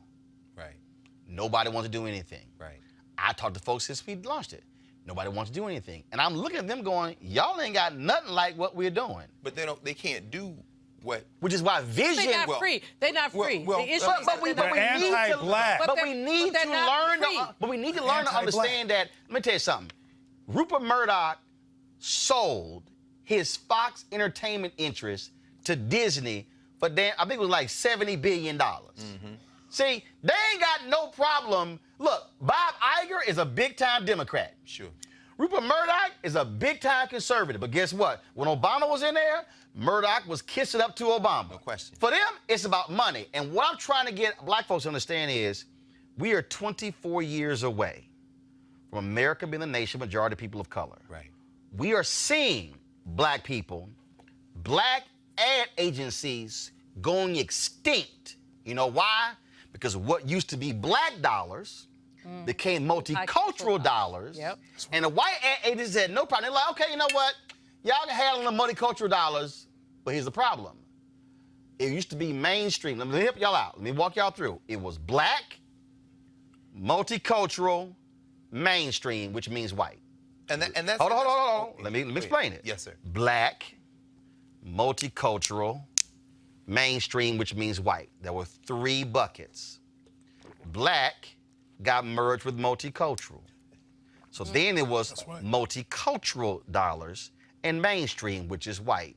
Right. Nobody wants to do anything. Right. I talked to folks since we launched it. Nobody wants to do anything. And I'm looking at them going, y'all ain't got nothing like what we're doing. But they can't do what. Which is why vision. They're not free. They're not free. well, the issue but- is But we that they're need not- to, anti-black. but But we they're- need but to they're not learn free. to, but we need to learn to Anti-black. understand that. Let me tell you something. Rupert Murdoch sold his Fox Entertainment interest to Disney for I think it was like $70 billion. See, they ain't got no problem. Look, Bob Iger is a big-time Democrat. Sure. Rupert Murdoch is a big-time conservative. But guess what? When Obama was in there, Murdoch was kissing up to Obama. No question. For them, it's about money. And what I'm trying to get black folks to understand is we are 24 years away from America being the nation majority of people of color. Right. We are seeing black people, black ad agencies going extinct. You know why? Because what used to be black dollars became multicultural dollars. Yep. And the white ad agencies had no problem. They're like, okay, you know what? Y'all can handle the multicultural dollars, but here's the problem. It used to be mainstream. Let me help y'all out. Let me walk y'all through. It was black, multicultural, mainstream, which means white. And that's. Hold on. Okay. Let me Go ahead. explain it. Yes, sir. Black, multicultural, mainstream, which means white. There were 3 buckets. Black got merged with multicultural. So then it was right. multicultural dollars and mainstream, which is white.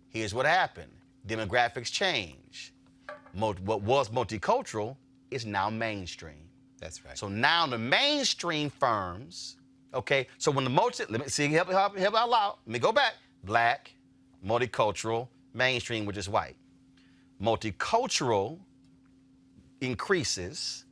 Here's what happened. Demographics change. What was multicultural is now mainstream. That's right. So now the mainstream firms, okay, so when the let me see, help out loud. Let me go back. Black, multicultural, mainstream, which is white. Multicultural increases,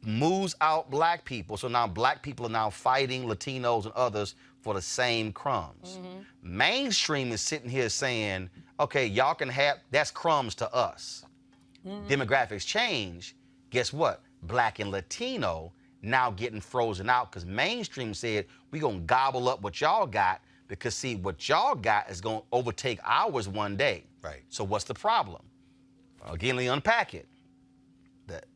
moves out black people. So now black people are now fighting Latinos and others for the same crumbs. Mainstream is sitting here saying, okay, y'all can have, that's crumbs to us. Demographics change. Guess what? Black and Latino now getting frozen out because mainstream said, we gonna gobble up what y'all got because see, what y'all got is gonna overtake ours one day. Right. So what's the problem? Again, let me unpack it.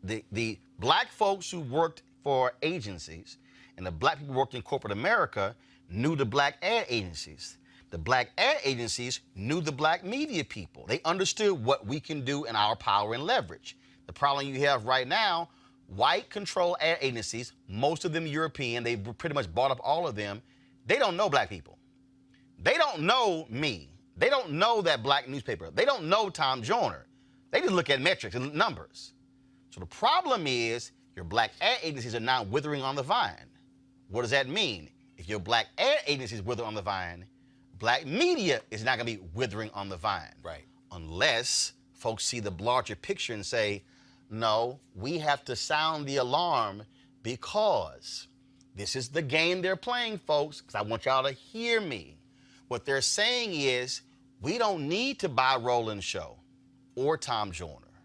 The black folks who worked for agencies and the black people who worked in corporate America knew the black ad agencies. The black ad agencies knew the black media people. They understood what we can do and our power and leverage. The problem you have right now, white control ad agencies, most of them European, they pretty much bought up all of them. They don't know black people. They don't know me. They don't know that black newspaper. They don't know Tom Joyner. They just look at metrics and numbers. So the problem is your black ad agencies are now withering on the vine. What does that mean? If your black ad agencies wither on the vine, black media is not gonna be withering on the vine. Right. Unless folks see the larger picture and say, no, we have to sound the alarm because this is the game they're playing, folks, because I want y'all to hear me. What they're saying is, we don't need to buy Roland's show, or Tom Joyner,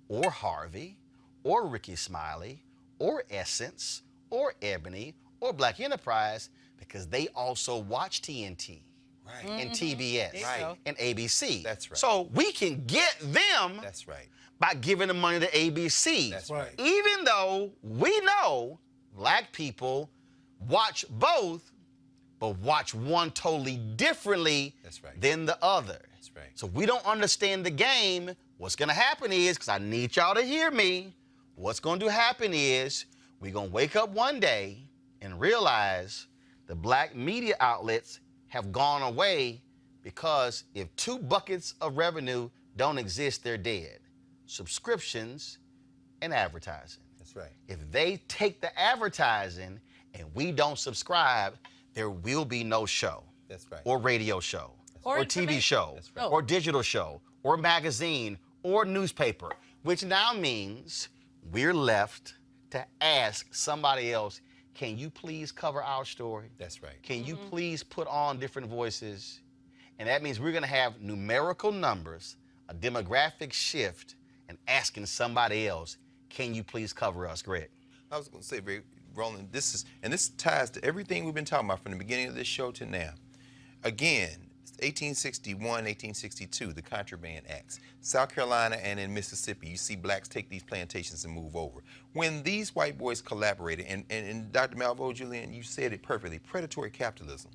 or Harvey, or Ricky Smiley, or Essence, or Ebony, or Black Enterprise, because they also watch TNT. Right. And TBS. Right. And ABC. That's right. So we can get them That's right. by giving the money to ABC. That's right. Even though we know black people watch both, but watch one totally differently That's right. than the other. That's right. So we don't understand the game. What's gonna happen is, because I need y'all to hear me, what's going to happen is we're gonna wake up one day and realize the black media outlets have gone away because if two buckets of revenue don't exist, they're dead. Subscriptions and advertising. That's right. If they take the advertising and we don't subscribe, there will be no show. That's right. Or radio show. Or Or TV information. show. That's right. Or digital show. Or magazine. Or newspaper. Which now means we're left to ask somebody else, can you please cover our story? That's right. Can you please put on different voices? And that means we're gonna have numerical numbers, a demographic shift, and asking somebody else, can you please cover us, Greg? I was going to say, Roland, this ties to everything we've been talking about from the beginning of this show to now. Again, 1861, 1862, the Contraband Acts. South Carolina and in Mississippi, you see blacks take these plantations and move over. When these white boys collaborated, and Dr. Malveaux, Julian, you said it perfectly, predatory capitalism.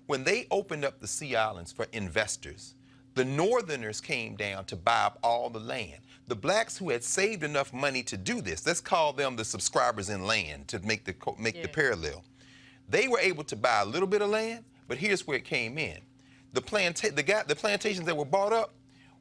When they opened up the Sea Islands for investors, the Northerners came down to buy up all the land. The blacks who had saved enough money to do this, let's call them the subscribers in land to make the parallel. They were able to buy a little bit of land, but here's where it came in. The plantations that were bought up,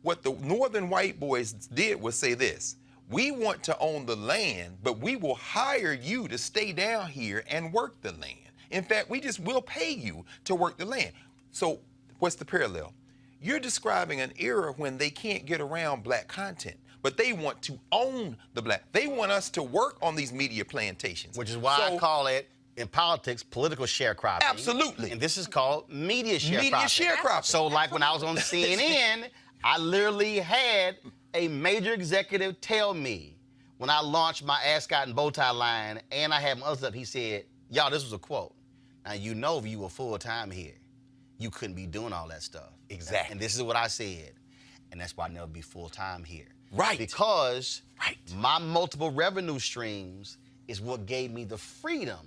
what the northern white boys did was say this: we want to own the land, but we will hire you to stay down here and work the land. In fact, we'll pay you to work the land. So what's the parallel? You're describing an era when they can't get around black content, but they want to own the black. They want us to work on these media plantations. Which is why I call it, in politics, political sharecropping. Absolutely. And this is called media sharecropping. Media sharecropping. So like when I was on CNN, I literally had a major executive tell me when I launched my ascot and bow tie line and I had my other stuff, he said, y'all, this was a quote. Now, you know, if you were full-time here, you couldn't be doing all that stuff. Exactly. And this is what I said. And that's why I never be full-time here. Right. Because my multiple revenue streams is what gave me the freedom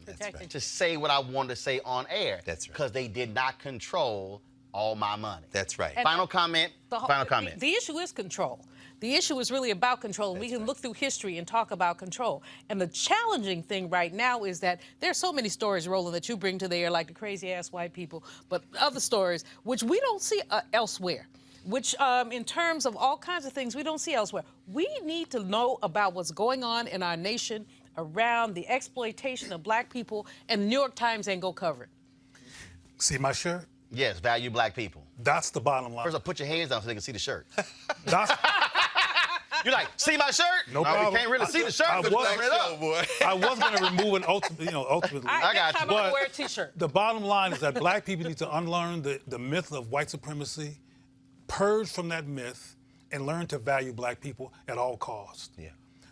to say what I wanted to say on air. That's right. Because they did not control all my money. That's right. And Final comment. The issue is control. The issue is really about control. And we can look through history and talk about control. And the challenging thing right now is that there's so many stories, Roland, that you bring to the air, like the crazy-ass white people, but other stories, which we don't see elsewhere, which in terms of all kinds of things we don't see elsewhere. We need to know about what's going on in our nation around the exploitation of black people, and the New York Times ain't gonna cover it. See my shirt? Yes, value black people. That's the bottom line. First, I'll put your hands down so they can see the shirt. That's, You're like, see my shirt? No problem. We can't really see the shirt. I but was- cover it up. boy. I was going to remove an ultimately. I got you. I'm gonna But wear a T-shirt. the bottom line is that black people need to unlearn the myth of white supremacy, purge from that myth, and learn to value black people at all costs. Yeah.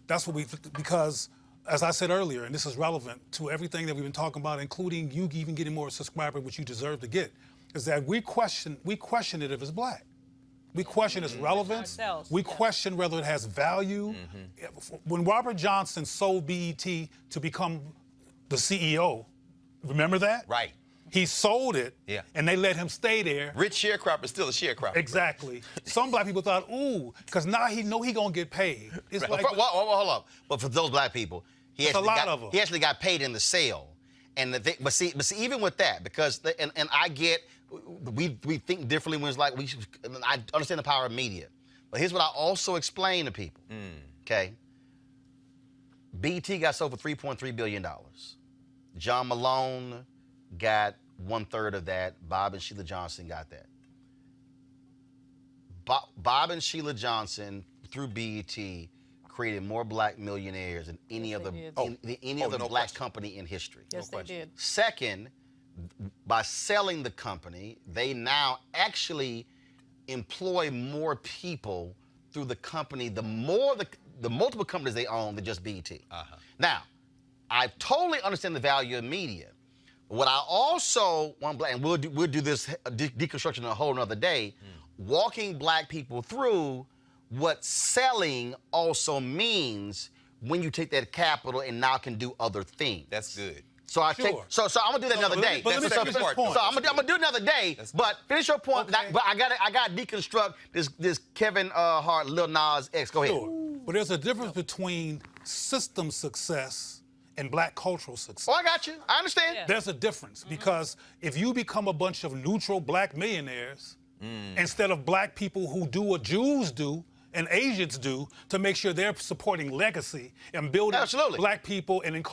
That's what because, as I said earlier, and this is relevant to everything that we've been talking about, including you even getting more subscribers, which you deserve to get, is that we question it if it's black. We question its relevance. Ourselves, We yeah. question whether it has value. When Robert Johnson sold BET to become the CEO, remember that? Right. He sold it, Yeah. and they let him stay there. Rich sharecropper is still a sharecropper. Exactly. Some black people thought, ooh, because now he know he gonna get paid. It's like, Hold up. But for those black people, he That's a actually lot got, of 'em. he actually got paid in the sale. And but see, even with that, because and I get we think differently when it's like I understand the power of media, but here's what I also explain to people. Okay. BET got sold for $3.3 billion. John Malone got 1/3 of that. Bob and Sheila Johnson got that. Bob and Sheila Johnson through BET created more black millionaires than any other did. no black company in history. Yes, they did. Second, by selling the company, they now actually employ more people through the company. The multiple companies they own than just BET. Now, I totally understand the value of media. What I also want, and we'll do this deconstruction a whole nother day, walking black people through what selling also means when you take that capital and now can do other things. That's good. So I'm Sure. gonna do that another day. But let me That's finish the this part. point. So I'm gonna do another day. But finish your point. Okay. But I gotta deconstruct this Kevin Hart, Lil Nas X. Go ahead. Sure. But there's a difference between system success and black cultural success. Oh, I got you. I understand. Yeah. There's a difference because if you become a bunch of neutral black millionaires instead of black people who do what Jews do and Asians do to make sure they're supporting legacy and building Absolutely. black people and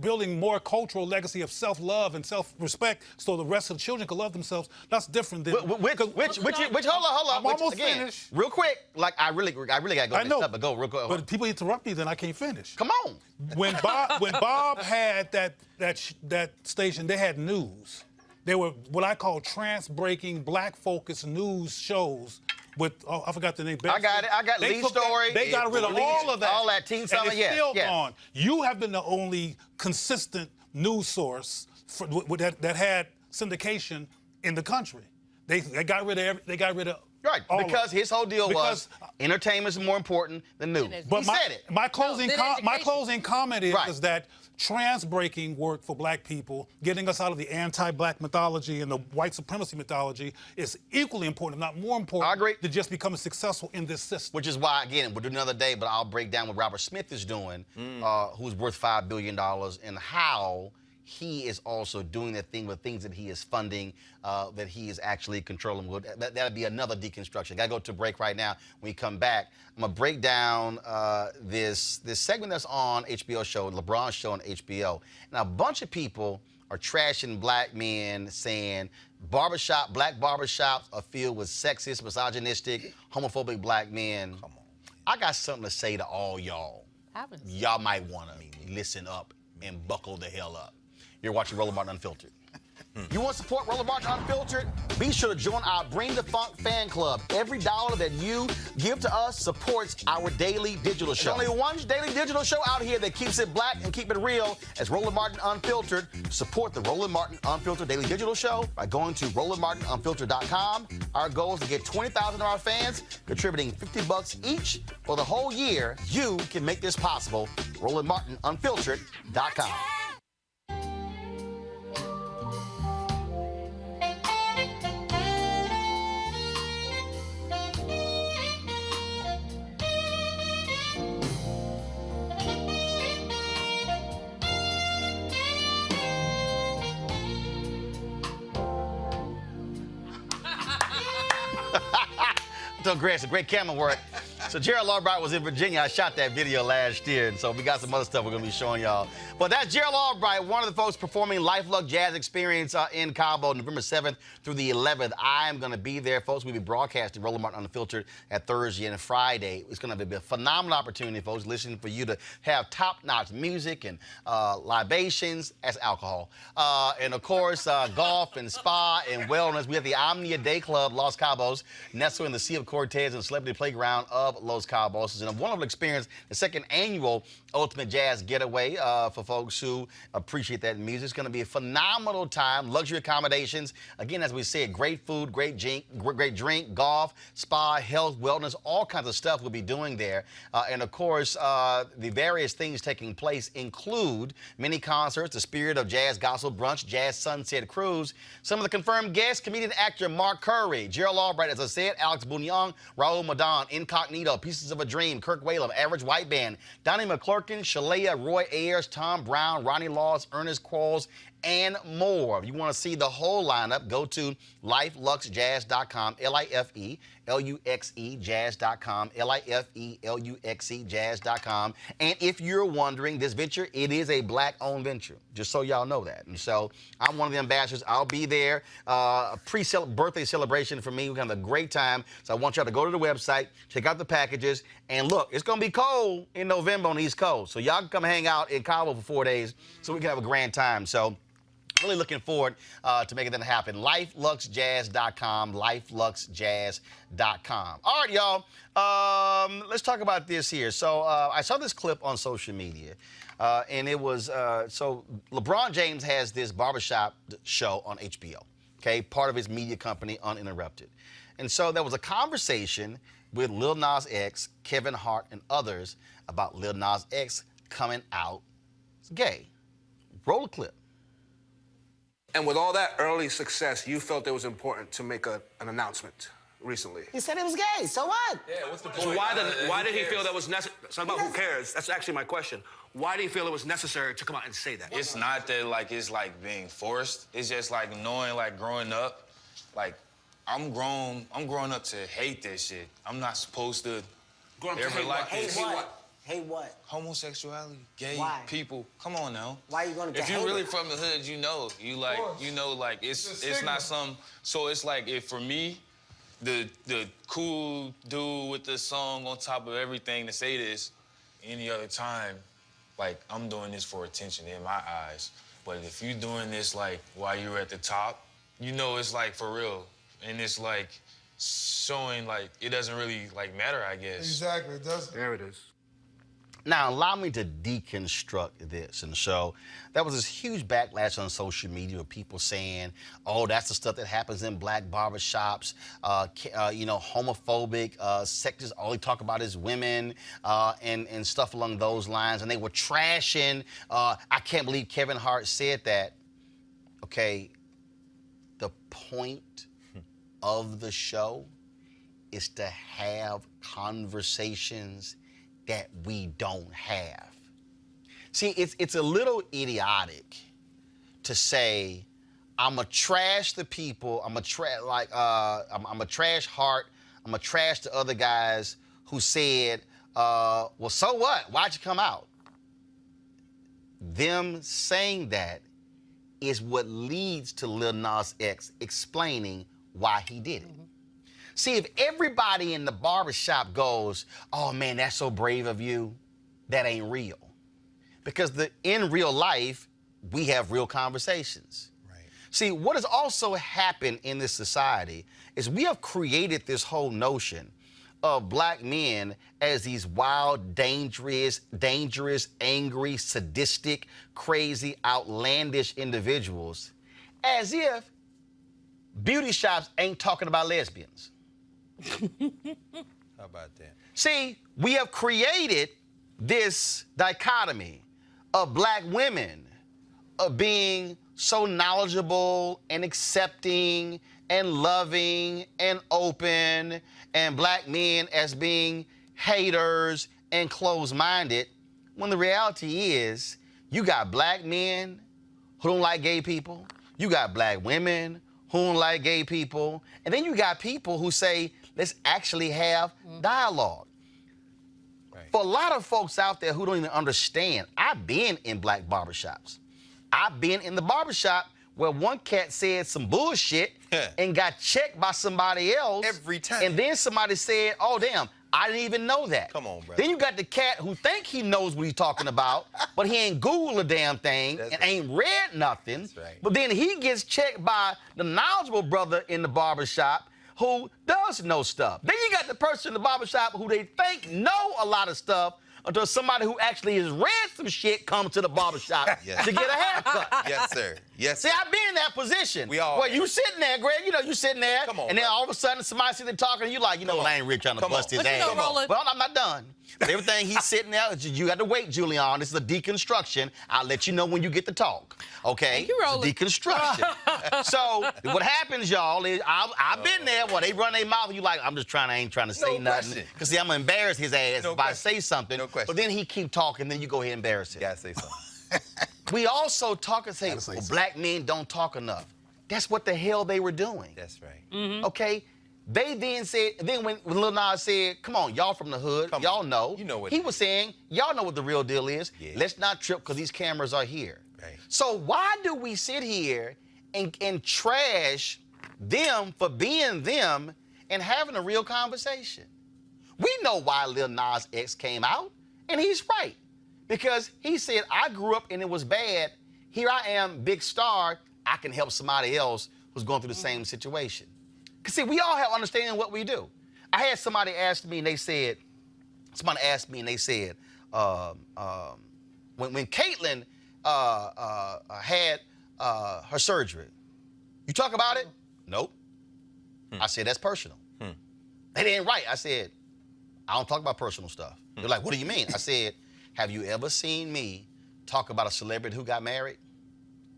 building more cultural legacy of self-love and self-respect so the rest of the children can love themselves, that's different than... Which hold on. I'm almost Again, finished. real quick, like I really gotta go I next know, up, but go real quick. but people interrupt me, then I can't finish. Come on. When Bob had that station, they had news. They were what I call trance-breaking, black-focused news shows with, I forgot the name. I got it. I got They Lead took that- Story. They got rid of Lead- all of that. all that Teen Summer, and it's yeah, still yeah. gone. You have been the only consistent news source that had syndication in the country. They got rid of Right, all of because it. his whole deal was Because- entertainment is more important than news. But He my, said it. My closing, then my education. closing comment is, Right. is that trans-breaking work for black people, getting us out of the anti-black mythology and the white supremacy mythology is equally important, if not more important, I agree. than just becoming successful in this system. Which is why, again, we'll do another day, but I'll break down what Robert Smith is doing, who's worth $5 billion, and how he is also doing that thing with things that he is funding, that he is actually controlling. That'll be another deconstruction. Gotta go to break right now. When we come back, I'm gonna break down this segment that's on HBO show, LeBron's show on HBO. Now, a bunch of people are trashing black men, saying black barbershops are filled with sexist, misogynistic, homophobic black men. Come on. I got something to say to all y'all. Happens. Y'all might wanna listen up and buckle the hell up. You're watching Roland Martin Unfiltered. You want to support Roland Martin Unfiltered? Be sure to join our Bring the Funk fan club. Every dollar that you give to us supports our daily digital show. There's only one daily digital show out here that keeps it black and keep it real as Roland Martin Unfiltered. Support the Roland Martin Unfiltered daily digital show by going to RolandMartinUnfiltered.com. Our goal is to get 20,000 of our fans contributing $50 each for the whole year. You can make this possible. RolandMartinUnfiltered.com. So great, it's a great camera work. So Gerald Albright was in Virginia. I shot that video last year, and so we got some other stuff we're gonna be showing y'all. Well, that's Gerald Albright, one of the folks performing Luxe Jazz Experience in Cabo, November 7th through the 11th. I am going to be there, folks. We'll be broadcasting Roland Unfiltered at Thursday and Friday. It's going to be a phenomenal opportunity, folks, listening for you to have top-notch music and libations, as alcohol. And, of course, golf and spa and wellness. We have the Omnia Day Club, Los Cabos, nestled in the Sea of Cortez and Celebrity Playground of Los Cabos. It's a wonderful experience, the second annual Ultimate Jazz Getaway for folks who appreciate that music. It's going to be a phenomenal time, luxury accommodations. Again, as we said, great food, great drink, golf, spa, health, wellness, all kinds of stuff we'll be doing there. And, of course, the various things taking place include many concerts, the Spirit of Jazz Gospel Brunch, Jazz Sunset Cruise. Some of the confirmed guests, comedian actor Mark Curry, Gerald Albright, as I said, Alex Bouillon, Raul Madon, Incognito, Pieces of a Dream, Kirk Whalum, Average White Band, Donnie McClurkin, Shalea, Roy Ayers, Tom Brown, Ronnie Laws, Ernest Quarles, and more. If you want to see the whole lineup, go to LifeLuxeJazz.com, L-I-F-E-L-U-X-E Jazz.com, L-I-F-E-L-U-X-E Jazz.com. And if you're wondering, this venture, it is a black-owned venture, just so y'all know that. And so I'm one of the ambassadors. I'll be there. A pre-birthday celebration for me. We're going to have a great time. So I want y'all to go to the website, check out the packages, and look, it's going to be cold in November on the East Coast. So y'all can come hang out in Cabo for 4 days so we can have a grand time. So really looking forward to making that happen. LifeLuxeJazz.com, LifeLuxeJazz.com. All right, y'all. Let's talk about this here. So I saw this clip on social media, and it was, so LeBron James has this barbershop show on HBO, okay, part of his media company, Uninterrupted. And so there was a conversation with Lil Nas X, Kevin Hart, and others about Lil Nas X coming out gay. Roll a clip. And with all that early success, you felt it was important to make an announcement recently. He said it was gay, so what? Yeah, what's the point? So why did he feel that was necessary? It's not about who cares. That's actually my question. Why do you feel it was necessary to come out and say that? It's not that, like, it's, like, being forced. It's just, like, knowing, like, growing up, like, I'm growing up to hate this shit. I'm not supposed to ever like this. Hate what? Hate what? Homosexuality, gay Why? people. Come on now. Why are you going to If you're really from the hood, you know, like it's not some. So it's like, if for me, the cool dude with the song on top of everything to say this, any other time, like, I'm doing this for attention in my eyes. But if you're doing this, like, while you're at the top, you know it's, like, for real. And it's, like, showing, like, it doesn't really, like, matter, I guess. Exactly, it doesn't. There it is. Now, allow me to deconstruct this. And so there was this huge backlash on social media of people saying, oh, that's the stuff that happens in black barbershops, you know, homophobic, sexist, all they talk about is women, and stuff along those lines. And they were trashing, I can't believe Kevin Hart said that. Okay, the point of the show is to have conversations that we don't have. See, it's a little idiotic to say, I'm a trash the people, I'm a trash Hart, I'm a trash the other guys who said, well, so what? Why'd you come out? Them saying that is what leads to Lil Nas X explaining why he did it. See, if everybody in the barbershop goes, oh, man, that's so brave of you, that ain't real. Because in real life, we have real conversations. Right. See, what has also happened in this society is we have created this whole notion of black men as these wild, dangerous, angry, sadistic, crazy, outlandish individuals, as if beauty shops ain't talking about lesbians. How about that? See, we have created this dichotomy of black women of being so knowledgeable and accepting and loving and open, and black men as being haters and closed-minded, when the reality is you got black men who don't like gay people, you got black women who don't like gay people, and then you got people who say, let's actually have dialogue. Right. For a lot of folks out there who don't even understand, I've been in black barbershops. I've been in the barbershop where one cat said some bullshit and got checked by somebody else. Every time. And then somebody said, oh, damn, I didn't even know that. Come on, brother. Then you got the cat who think he knows what he's talking about, but he ain't Googled a damn thing and ain't read nothing. That's right. But then he gets checked by the knowledgeable brother in the barbershop who does know stuff. Then you got the person in the barbershop who they think know a lot of stuff until somebody who actually has read some shit comes to the barbershop Yes. to get a haircut. Yes, sir. Yes. See, I've been in that position. We all Where have. you sitting there, Greg, you know, you sitting there, Come on, and then brother. all of a sudden somebody sitting there talking, and you like, you know what, I ain't really trying to Come bust on. his But you ass. know, Roland- Well, I'm not done. But everything he's sitting there, you got to wait, Julian. This is a deconstruction. I'll let you know when you get to talk. Okay? Thank you, Roland. It's a deconstruction. So what happens, y'all, is I've been there where they run their mouth and you like, I ain't trying to say No nothing. question. Because see, I'm gonna embarrass his ass No if I question. say something. No question. But then he keep talking, then you go ahead and embarrass him. Gotta say something. We also talk and say, Gotta say well, something. black men don't talk enough. That's what the hell they were doing. That's right. Okay? They then said, then when Lil Nas said, come on, y'all from the hood, Come y'all on. know. You know what he it was is. saying, y'all know what the real deal is. Yeah. Let's not trip because these cameras are here. Right. So why do we sit here and trash them for being them and having a real conversation? We know why Lil Nas X came out, and he's right. Because he said, I grew up and it was bad. Here I am, big star. I can help somebody else who's going through the same situation. Because, see, we all have understanding what we do. I had somebody ask me, and they said, when Caitlyn had her surgery, you talk about it? Nope. I said, that's personal. They didn't write. I said, I don't talk about personal stuff. They're like, what do you mean? I said, have you ever seen me talk about a celebrity who got married?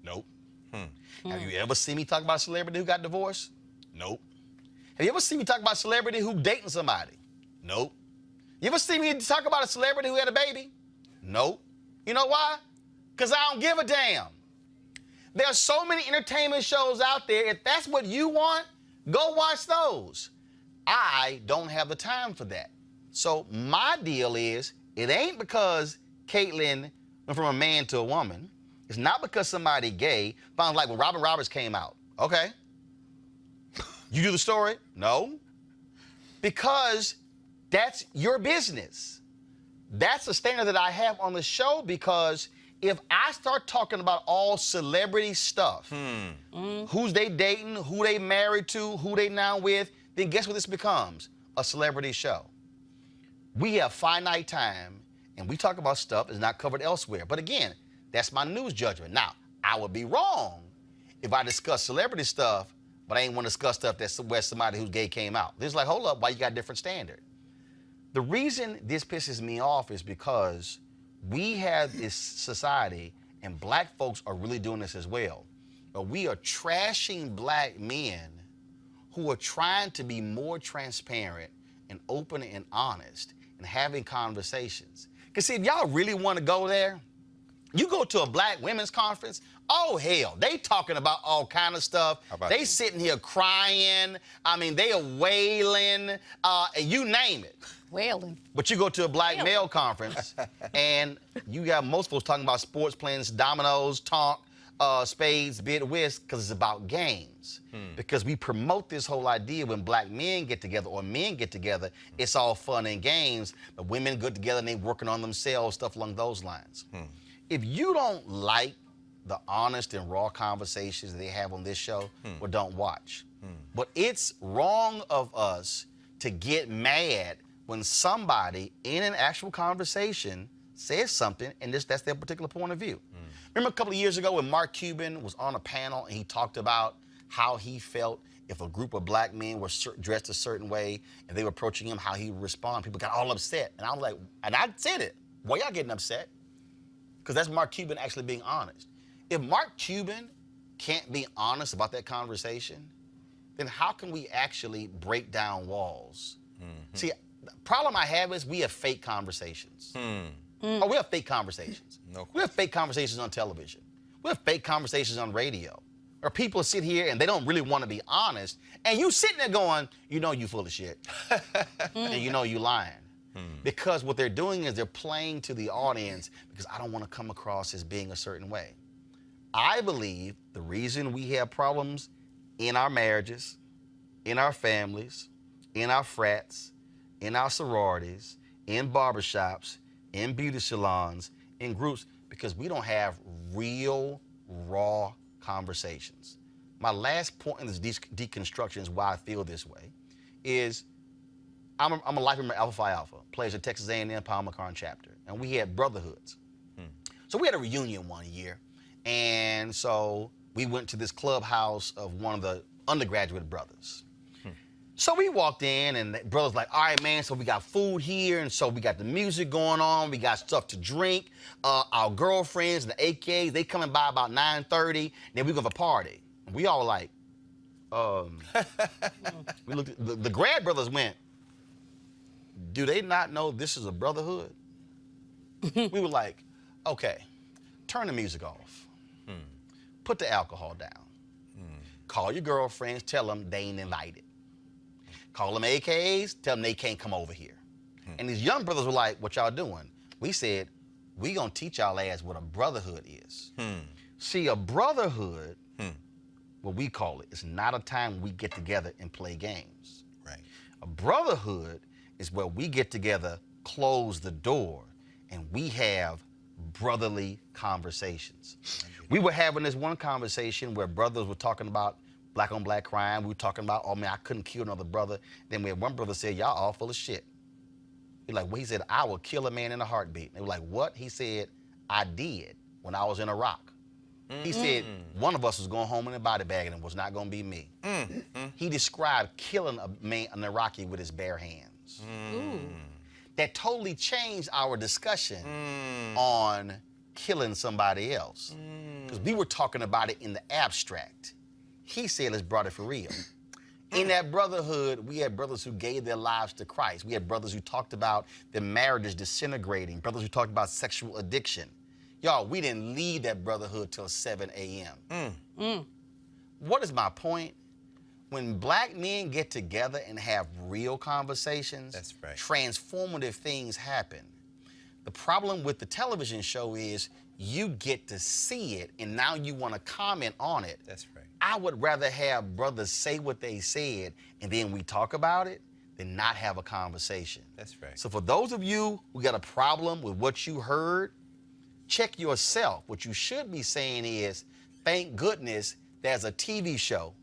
Nope. Have you ever seen me talk about a celebrity who got divorced? Nope. Have you ever seen me talk about a celebrity who dating somebody? Nope. You ever seen me talk about a celebrity who had a baby? Nope. You know why? Because I don't give a damn. There are so many entertainment shows out there. If that's what you want, go watch those. I don't have the time for that. So my deal is, it ain't because Caitlyn went from a man to a woman. It's not because somebody gay. Found like when Robin Roberts came out. Okay. You do the story? No. Because that's your business. That's the standard that I have on the show, because if I start talking about all celebrity stuff, who's they dating, who they married to, who they now with, then guess what this becomes? A celebrity show. We have finite time, and we talk about stuff that's not covered elsewhere. But again, that's my news judgment. Now, I would be wrong if I discuss celebrity stuff, but I ain't want to discuss stuff that's where somebody who's gay came out. This is like, hold up, why you got a different standard? The reason this pisses me off is because we have this society, and black folks are really doing this as well, but we are trashing black men who are trying to be more transparent and open and honest and having conversations. Because see, if y'all really want to go there, you go to a black women's conference, oh hell, they talking about all kind of stuff. They sitting here crying. I mean, they are wailing, you name it. Wailing. But you go to a black male conference, and you got most folks talking about sports, playing dominoes, tonk, spades, bid, whist, because it's about games. Because we promote this whole idea when black men get together or men get together, it's all fun and games, but women get together and they working on themselves, stuff along those lines. If you don't like the honest and raw conversations they have on this show, well, don't watch. But it's wrong of us to get mad when somebody in an actual conversation says something and that's their particular point of view. Remember a couple of years ago when Mark Cuban was on a panel and he talked about how he felt if a group of black men were dressed a certain way and they were approaching him, how he would respond. People got all upset. And I was like, and I said it, why y'all getting upset? Because that's Mark Cuban actually being honest. If Mark Cuban can't be honest about that conversation, then how can we actually break down walls? See, the problem I have is we have fake conversations. Oh, we have fake conversations. We have fake conversations on television. We have fake conversations on radio. Or people sit here and they don't really want to be honest, and you sitting there going, you know you full of shit. And you know you lying. Because what they're doing is they're playing to the audience because I don't want to come across as being a certain way. I believe the reason we have problems in our marriages, in our families, in our frats, in our sororities, in barbershops, in beauty salons, in groups, because we don't have real, raw conversations. My last point in this deconstruction is why I feel this way, is I'm a life member of Alpha Phi Alpha, plays at Texas A&M Paul McCarn chapter, and we had brotherhoods. So we had a reunion one year, and so we went to this clubhouse of one of the undergraduate brothers. So we walked in, and the brother's like, all right, man, so we got food here, and so we got the music going on, we got stuff to drink. Our girlfriends and the AKs, they coming by about 9:30, then we go to a party. And we all like, we looked at, the grad brothers went, do they not know this is a brotherhood? We were like, okay, turn the music off. Put the alcohol down. Call your girlfriends, tell them they ain't invited. Call them AKs, tell them they can't come over here. And these young brothers were like, what y'all doing? We said, we gonna teach y'all ass what a brotherhood is. See, a brotherhood, what we call it, is not a time we get together and play games. Right. A brotherhood is where we get together, close the door, and we have brotherly conversations. We were having this one conversation where brothers were talking about black on black crime. We were talking about, oh man, I couldn't kill another brother. Then we had one brother said, y'all all full of shit. He's like, well, he said, I will kill a man in a heartbeat. They were like, what? He said, I did when I was in Iraq. He said, one of us was going home in a body bag and it was not gonna be me. He described killing a man, an Iraqi, with his bare hands. That totally changed our discussion on killing somebody else. Because we were talking about it in the abstract. He said, let's brought it for real. In that brotherhood, we had brothers who gave their lives to Christ. We had brothers who talked about their marriages disintegrating, brothers who talked about sexual addiction. Y'all, we didn't leave that brotherhood till 7 a.m. What is my point? When black men get together and have real conversations, that's right, transformative things happen. The problem with the television show is you get to see it and now you want to comment on it. That's right. I would rather have brothers say what they said and then we talk about it than not have a conversation. That's right. So for those of you who got a problem with what you heard, check yourself. What you should be saying is, thank goodness there's a TV show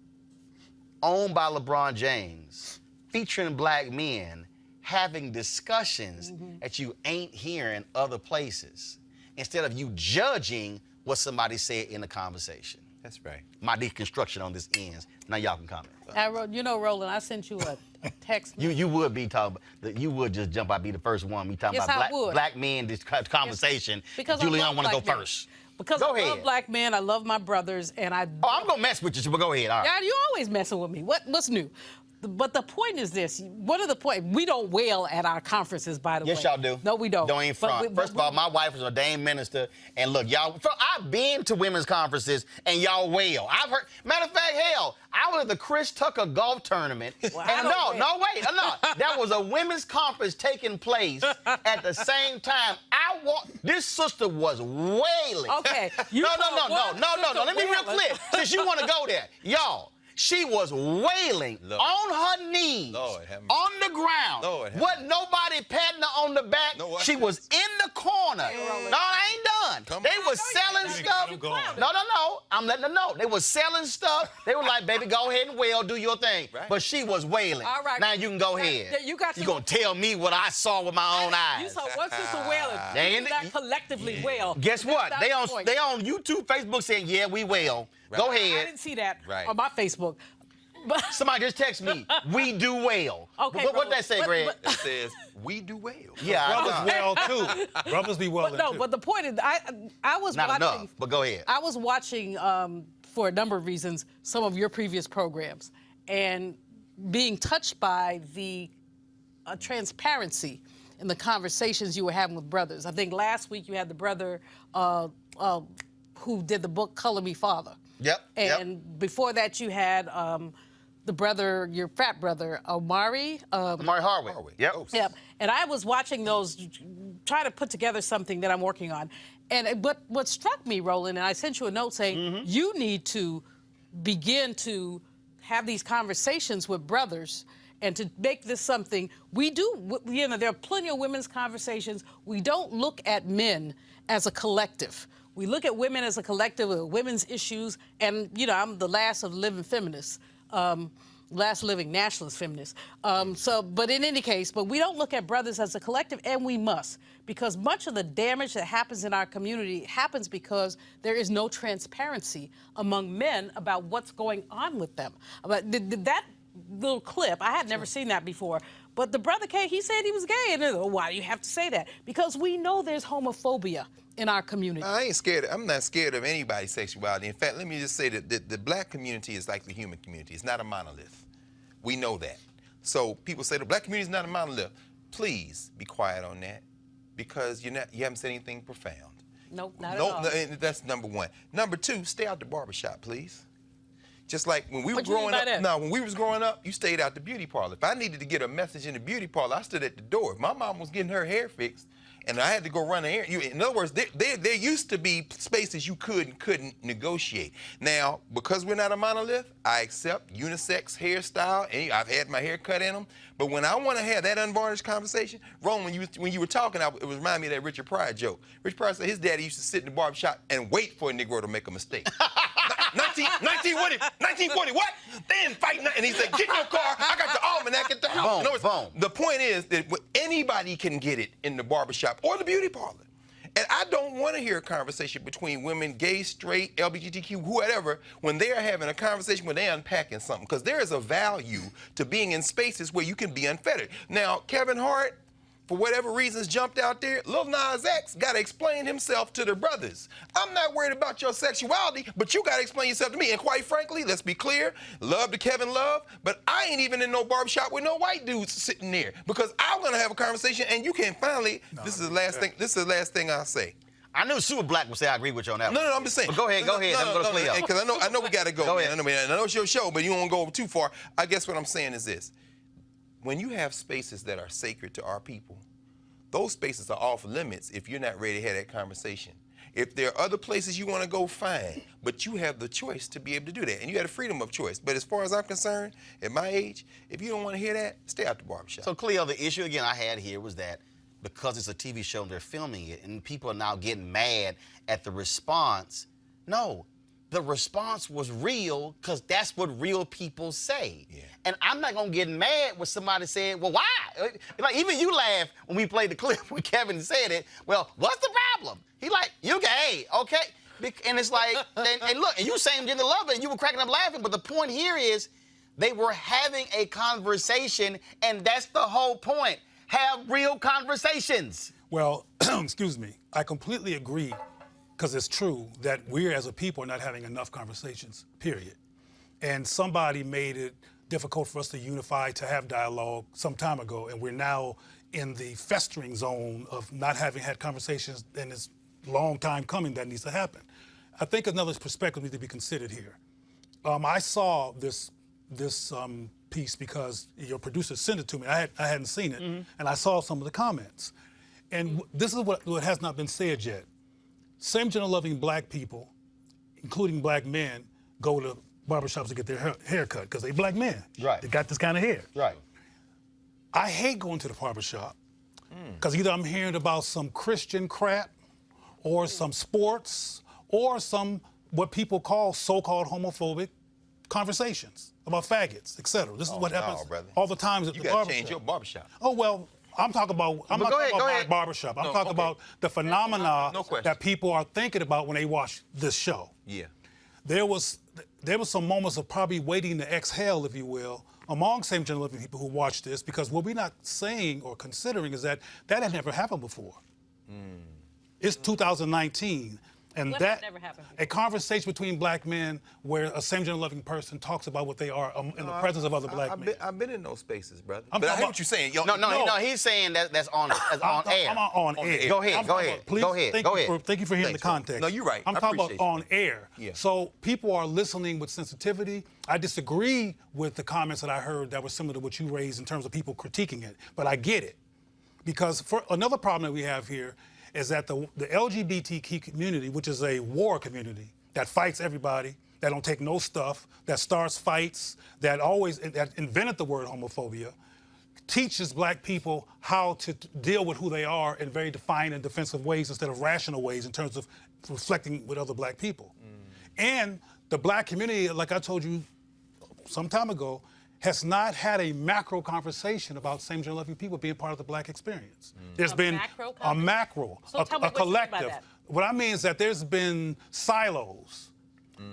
owned by LeBron James featuring black men having discussions that you ain't hearing other places, instead of you judging what somebody said in the conversation. That's right. My deconstruction on this ends. Now y'all can comment. You know, Roland, I sent you a text. You would be talking, you would just jump out, be the first one. We talking Yes, about black men, this conversation. Because Julian want to go black men. first. Because go I ahead. love black men, I love my brothers, and I. Oh, I'm gonna mess with you, but go ahead. All right. Yeah, you always messing with me. What's new? But the point is this. What are the point? We don't wail at our conferences, by the way. Yes, y'all do. No, we don't. Don't even front. First of all, my wife is an ordained minister, and look, y'all, I've been to women's conferences, and y'all wail. I've heard, matter of fact, hell, I was at the Chris Tucker golf tournament, Well, and that was a women's conference taking place at the same time. This sister was wailing. Okay. No. Let me be real clear, since you want to go there. Y'all, she was wailing on her knees, on the ground. Wasn't nobody patting her on the back. She was in the corner. No, I ain't done. They was selling stuff. No. I'm letting her know. They was selling stuff. They were like, baby, go ahead and wail, do your thing. Right. But she was wailing. All right. Now you can go ahead. You got you going to tell me what I saw with my own eyes. You saw one sister wailing. You did not collectively wail. Guess what? They on YouTube, Facebook saying, yeah, we wail. Right. Go ahead. I didn't see that on my Facebook. But somebody just text me, we do well. Okay, what that say, Greg? It says, we do well. Yeah, brothers well too. Brothers be well too. But the point is, I was not watching. Enough, but go ahead. I was watching, for a number of reasons, some of your previous programs, and being touched by the transparency in the conversations you were having with brothers. I think last week you had the brother who did the book Color Me Father. Yep. And before that, you had the brother, your frat brother, Omari. Omari Hardwick. Yep. Yep. And I was watching those, trying to put together something that I'm working on. And what struck me, Roland, and I sent you a note saying, you need to begin to have these conversations with brothers and to make this something we do. You know, there are plenty of women's conversations. We don't look at men as a collective. We look at women as a collective with women's issues. And, you know, I'm the last of living feminists. Last living nationalist feminist. But in any case, but we don't look at brothers as a collective, and we must, because much of the damage that happens in our community happens because there is no transparency among men about what's going on with them. But that little clip, I had never seen that before, but the brother K, he said he was gay, and why do you have to say that? Because we know there's homophobia in our community. I ain't scared. I'm not scared of anybody's sexuality. In fact, let me just say that the black community is like the human community. It's not a monolith. We know that. So people say the black community is not a monolith. Please be quiet on that, because you haven't said anything profound. Nope, not at all. That's number one. Number two, stay out the barbershop, please. Just like when we were What you mean growing by up. that? No, when we was growing up, you stayed out the beauty parlor. If I needed to get a message in the beauty parlor, I stood at the door. If my mom was getting her hair fixed, and I had to go run an errand. In other words, there used to be spaces you couldn't negotiate. Now, because we're not a monolith, I accept unisex hairstyle. And I've had my hair cut in them. But when I want to have that unvarnished conversation, Roland, when you were talking, it reminded me of that Richard Pryor joke. Richard Pryor said his daddy used to sit in the barbershop and wait for a Negro to make a mistake. 1940, what? They didn't fight nothing. And he said, get in your car. I got the almanac at the house. The point is that anybody can get it in the barbershop or the beauty parlor. And I don't want to hear a conversation between women, gay, straight, LGBTQ, whatever, when they're having a conversation when they're unpacking something. Because there is a value to being in spaces where you can be unfettered. Now, Kevin Hart, for whatever reasons, jumped out there. Lil Nas X got to explain himself to the brothers. I'm not worried about your sexuality, but you got to explain yourself to me. And quite frankly, let's be clear, love to Kevin Love, but I ain't even in no barbershop with no white dudes sitting there, because I'm going to have a conversation, and you can finally, this is the last thing I'll say. I knew Super Black would say I agree with you on that one. No, I'm just saying. But go ahead. I'm going to play up. Because I know we got to go. Go ahead. I know it's your show, but you don't want to go too far. I guess what I'm saying is this. When you have spaces that are sacred to our people, those spaces are off limits if you're not ready to have that conversation. If there are other places you want to go, fine, but you have the choice to be able to do that, and you have the freedom of choice. But as far as I'm concerned, at my age, if you don't want to hear that, stay out the barbershop. So, Cleo, the issue again I had here was that because it's a TV show and they're filming it, and people are now getting mad at the response. No, the response was real, because that's what real people say. Yeah. And I'm not going to get mad when somebody said, well, why? Like, even you laughed when we played the clip when Kevin said it. Well, what's the problem? He like, you gay, okay? And it's like, and look, and you same gender lover, and you were cracking up laughing, but the point here is they were having a conversation, and that's the whole point. Have real conversations. Well, excuse me, I completely agree, because it's true that we as a people are not having enough conversations, period. And somebody made it difficult for us to unify, to have dialogue some time ago, and we're now in the festering zone of not having had conversations, and it's a long time coming that needs to happen. I think another perspective needs to be considered here. I saw this piece because your producer sent it to me. I hadn't seen it, and I saw some of the comments. And this is what has not been said yet. Same-gender-loving black people, including black men, go to barbershops to get their hair cut because they black men. Right. They got this kind of hair. Right. I hate going to the barbershop because either I'm hearing about some Christian crap or some sports or some what people call so-called homophobic conversations about faggots, etc. This is what happens all the time at the barbershop. You got to change your barbershop. Oh, well, I'm talking about, I'm not talking about my barbershop. I'm talking about the phenomena that people are thinking about when they watch this show. Yeah. There was some moments of probably waiting to exhale, if you will, among same-gender living people who watch this, because what we're not saying or considering is that had never happened before. It's 2019, And What that, never happened a conversation between black men where a same-gender loving person talks about what they are in the presence of other black men. I've been in those spaces, brother. I'm But I talking hear about- what you're saying. Yo, No, he's saying that's on air. I'm on air. Go ahead, go ahead, Please, go ahead, thank go you ahead. thank you for hearing Thanks, the bro. context. No, you're right. I'm I talking about appreciate you. on air. Yeah. So people are listening with sensitivity. I disagree with the comments that I heard that were similar to what you raised in terms of people critiquing it, but I get it. Because for another problem that we have here is that the LGBTQ community, which is a war community that fights everybody, that don't take no stuff, that starts fights, that invented the word homophobia, teaches black people how to deal with who they are in very defined and defensive ways instead of rational ways in terms of reflecting with other black people. And the black community, like I told you some time ago, has not had a macro conversation about same-gender loving people being part of the black experience. There's been macro a macro, So tell me a what you mean by collective. that. What I mean is that there's been silos.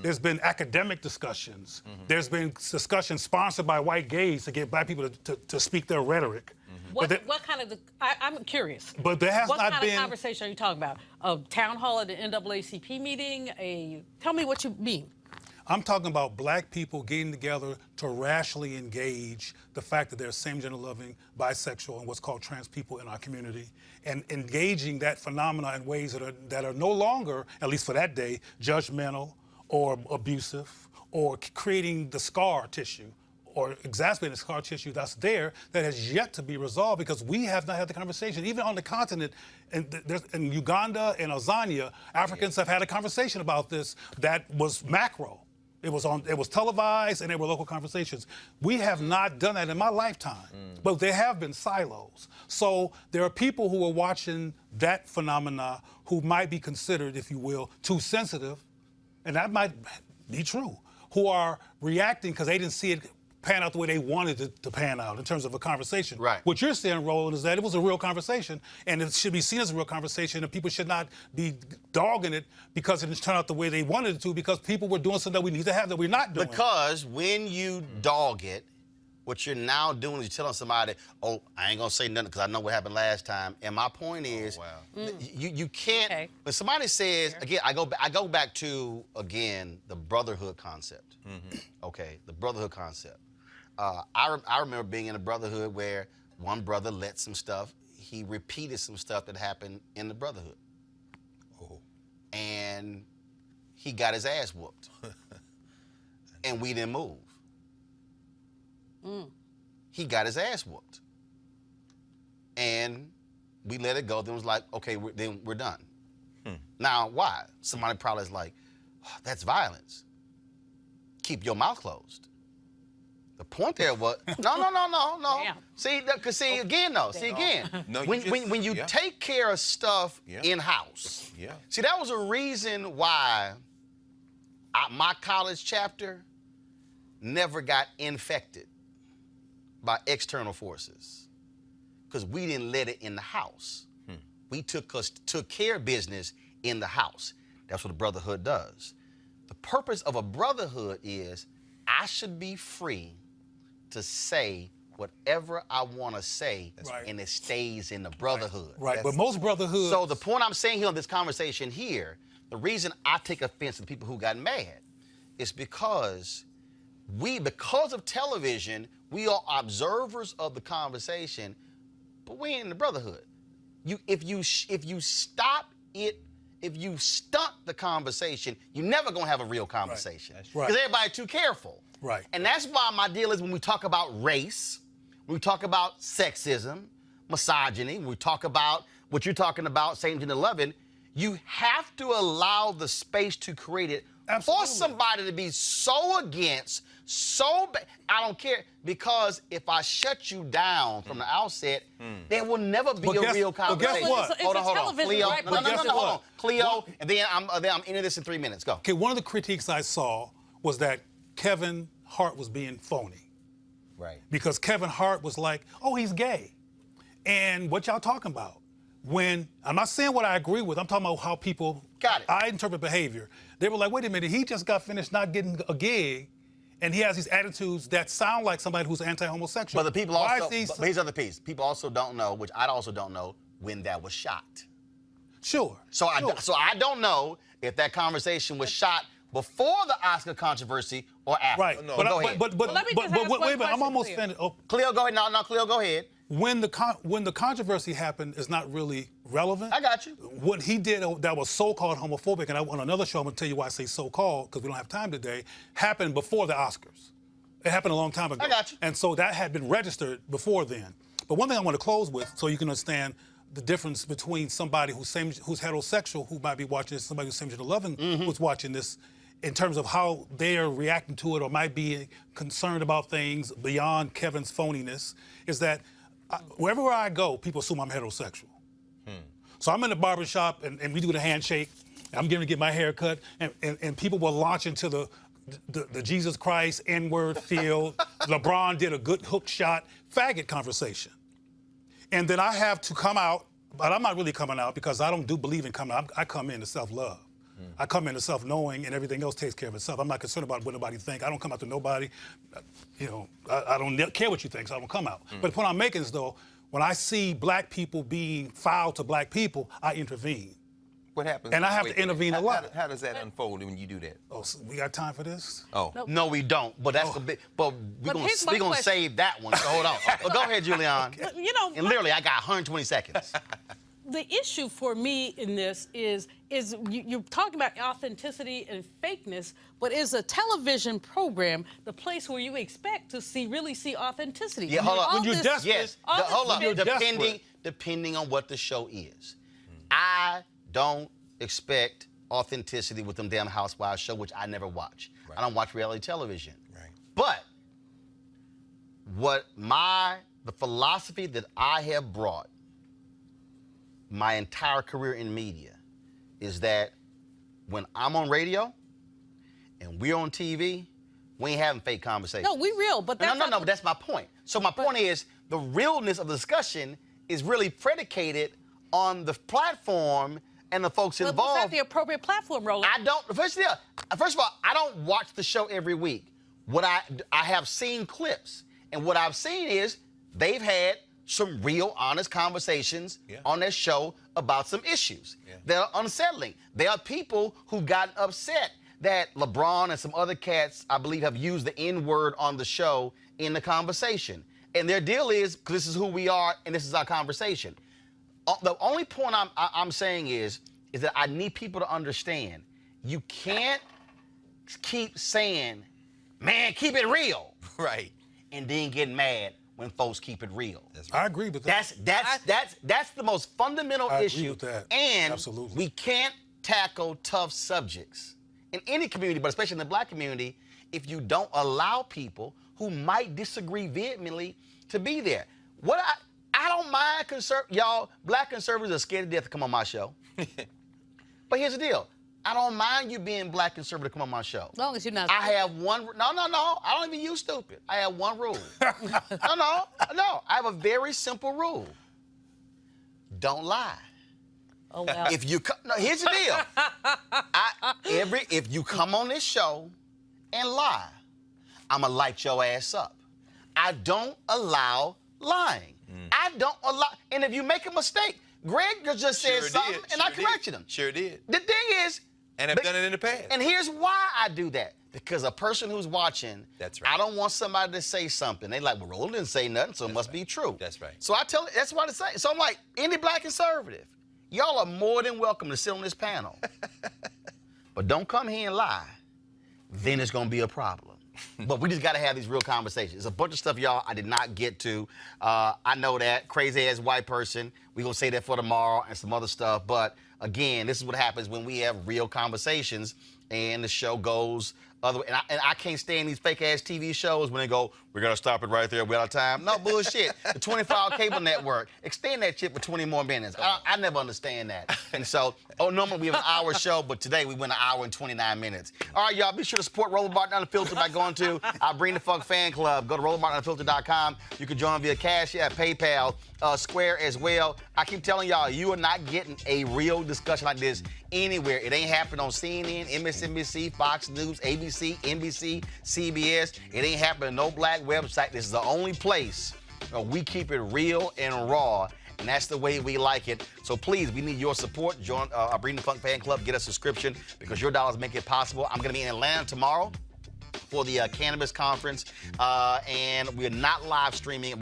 There's been academic discussions. There's been discussions sponsored by white gays to get black people to speak their rhetoric. What kind of, I'm curious. But there has what not kind been- of conversation are you talking about? A town hall at the NAACP meeting? Tell me what you mean. I'm talking about black people getting together to rationally engage the fact that there's same-gender loving, bisexual, and what's called trans people in our community, and engaging that phenomena in ways that are no longer, at least for that day, judgmental or abusive or creating the scar tissue or exacerbating the scar tissue that's there that has yet to be resolved because we have not had the conversation. Even on the continent, in Uganda and Tanzania, Africans have had a conversation about this that was macro. It was televised and there were local conversations. We have not done that in my lifetime, but there have been silos. So there are people who are watching that phenomena who might be considered, if you will, too sensitive, and that might be true, who are reacting because they didn't see it pan out the way they wanted it to pan out in terms of a conversation. Right. What you're saying, Roland, is that it was a real conversation and it should be seen as a real conversation and people should not be dogging it because it didn't turn out the way they wanted it to because people were doing something that we need to have that we're not doing. Because when you dog it, what you're now doing is you're telling somebody, oh, I ain't gonna say nothing because I know what happened last time. And my point is, you can't, when somebody says, again, I go back to, again, the brotherhood concept. Okay, the brotherhood concept. I remember being in a brotherhood where one brother let some stuff, he repeated some stuff that happened in the brotherhood. And he got his ass whooped. And we didn't move. He got his ass whooped. And we let it go, then was like, okay, then we're done. Now, why? Somebody probably is like, oh, that's violence. Keep your mouth closed. The point there was, no. Damn. See, again, No, when you take care of stuff in-house, see, that was a reason why my college chapter never got infected by external forces because we didn't let it in the house. We took care of business in the house. That's what a brotherhood does. The purpose of a brotherhood is I should be free to say whatever I want to say, and it stays in the brotherhood. Right, but most brotherhoods... So the point I'm saying here on this conversation here, the reason I take offense to the people who got mad is because of television, we are observers of the conversation, but we ain't in the brotherhood. If you stop it, if you stunt the conversation, you're never gonna have a real conversation. Because everybody's too careful. Right. And that's why my deal is when we talk about race, when we talk about sexism, misogyny, when we talk about what you're talking about, same-gender loving, you have to allow the space to create it for somebody to be so against, so bad. I don't care, because if I shut you down from the outset, there will never be a real conversation. But guess what? Hold on. Cleo, right? no, hold on. Cleo, and then I'm into this in 3 minutes. Go. Okay, one of the critiques I saw was that Kevin Hart was being phony. Right. Because Kevin Hart was like, oh, he's gay. And what y'all talking about? When, I'm not saying what I agree with, I'm talking about how people, I interpret behavior. They were like, wait a minute, he just got finished not getting a gig, and he has these attitudes that sound like somebody who's anti-homosexual. But the people also, but here's the other piece. People also don't know, which I also don't know, when that was shot. Sure. So I don't know if that conversation was shot before the Oscar controversy or after. Right. No, go ahead. But let me just ask one wait a minute. I'm question, almost Cleo. finished. Oh, Cleo, go ahead. No, Cleo, go ahead. when the controversy happened is not really relevant. I got you. What he did that was so-called homophobic, and on another show I'm gonna tell you why I say so-called, because we don't have time today, happened before the Oscars. It happened a long time ago. I got you. And so that had been registered before then. But one thing I want to close with, so you can understand the difference between somebody who's heterosexual, who might be watching this, somebody who's same-gender loving, who's watching this, in terms of how they're reacting to it or might be concerned about things beyond Kevin's phoniness, is that wherever I go, people assume I'm heterosexual. So I'm in the barbershop and we do the handshake, and I'm getting to get my hair cut, and people will launch into the Jesus Christ N-word field. LeBron did a good hook shot, faggot conversation. And then I have to come out, but I'm not really coming out because I don't believe in coming out. I come into self-love. I come into self-knowing, and everything else takes care of itself. I'm not concerned about what nobody thinks. I don't come out to nobody. You know, I don't care what you think, so I don't come out. But the point I'm making is, though, when I see black people being foul to black people, I intervene. What happens? And I have to intervene a lot. How does that unfold when you do that? Oh, so we got time for this? Oh. No, we don't. But that's the big. But we're here's my gonna question. save that one. So hold on. Well, go ahead, Julian. You know, And literally, I got 120 seconds. the issue for me in this is you're talking about authenticity and fakeness, but is a television program the place where you expect to really see authenticity? Yeah, hold on. All When you're this- desperate. Yes. all this Hold on. bit- Depending on what the show is. I don't expect authenticity with them damn Housewives show, which I never watch. Right. I don't watch reality television. Right. But the philosophy that I have brought my entire career in media is that when I'm on radio and we're on TV, we ain't having fake conversations. No, we real, but that's No, but that's my point. So my point is the realness of the discussion is really predicated on the platform and the folks But involved. was that the appropriate platform, Roland? First of all, I don't watch the show every week. What I have seen clips, and what I've seen is they've had some real, honest conversations on their show about some issues that are unsettling. There are people who've gotten upset that LeBron and some other cats, I believe, have used the N-word on the show in the conversation. And their deal is, this is who we are, and this is our conversation. The only point I'm saying is that I need people to understand you can't keep saying, man, keep it real. Right. And then get mad when folks keep it real. I agree with that. That's the most fundamental I agree issue. with that. And Absolutely. we can't tackle tough subjects in any community, but especially in the black community, if you don't allow people who might disagree vehemently to be there. I don't mind y'all, black conservatives are scared to death to come on my show. But here's the deal. I don't mind you being black conservative to come on my show. As long as you're not. I have one. No. I don't even use stupid. I have one rule. No. I have a very simple rule. Don't lie. Oh, wow. If you here's the deal. If you come on this show and lie, I'ma light your ass up. I don't allow lying. I don't allow. And if you make a mistake, Greg just said something, and I corrected him. Sure did. The thing is. And I've done it in the past. And here's why I do that. Because a person who's watching, That's right. I don't want somebody to say something. They like, well, Roland didn't say nothing, so it must be true. That's right. So I tell that's what I say. So I'm like, any black conservative, y'all are more than welcome to sit on this panel. But don't come here and lie. Then it's gonna be a problem. But we just gotta have these real conversations. There's a bunch of stuff, y'all, I did not get to. I know that, crazy ass white person. We're gonna say that for tomorrow and some other stuff. But again, this is what happens when we have real conversations and the show goes other way. And I can't stand these fake ass TV shows when they go, we're gonna stop it right there, we're out of time. No bullshit. The 24-hour cable network, extend that shit for 20 more minutes. I never understand that. And so, normally we have an hour show, but today we went an hour and 29 minutes. All right, y'all, be sure to support Roland Martin Unfiltered by going to our Bring the Funk fan club. Go to RolandMartinUnfiltered.com. You can join via Cash App, PayPal, Square as well. I keep telling y'all, you are not getting a real discussion like this anywhere. It ain't happening on CNN, MSNBC, Fox News, ABC, NBC, CBS. It ain't happening on no black website. This is the only place we keep it real and raw. and that's the way we like it. So please, we need your support. Join our Breeding Funk fan club. Get a subscription because your dollars make it possible. I'm going to be in Atlanta tomorrow for the cannabis conference, and we're not live streaming.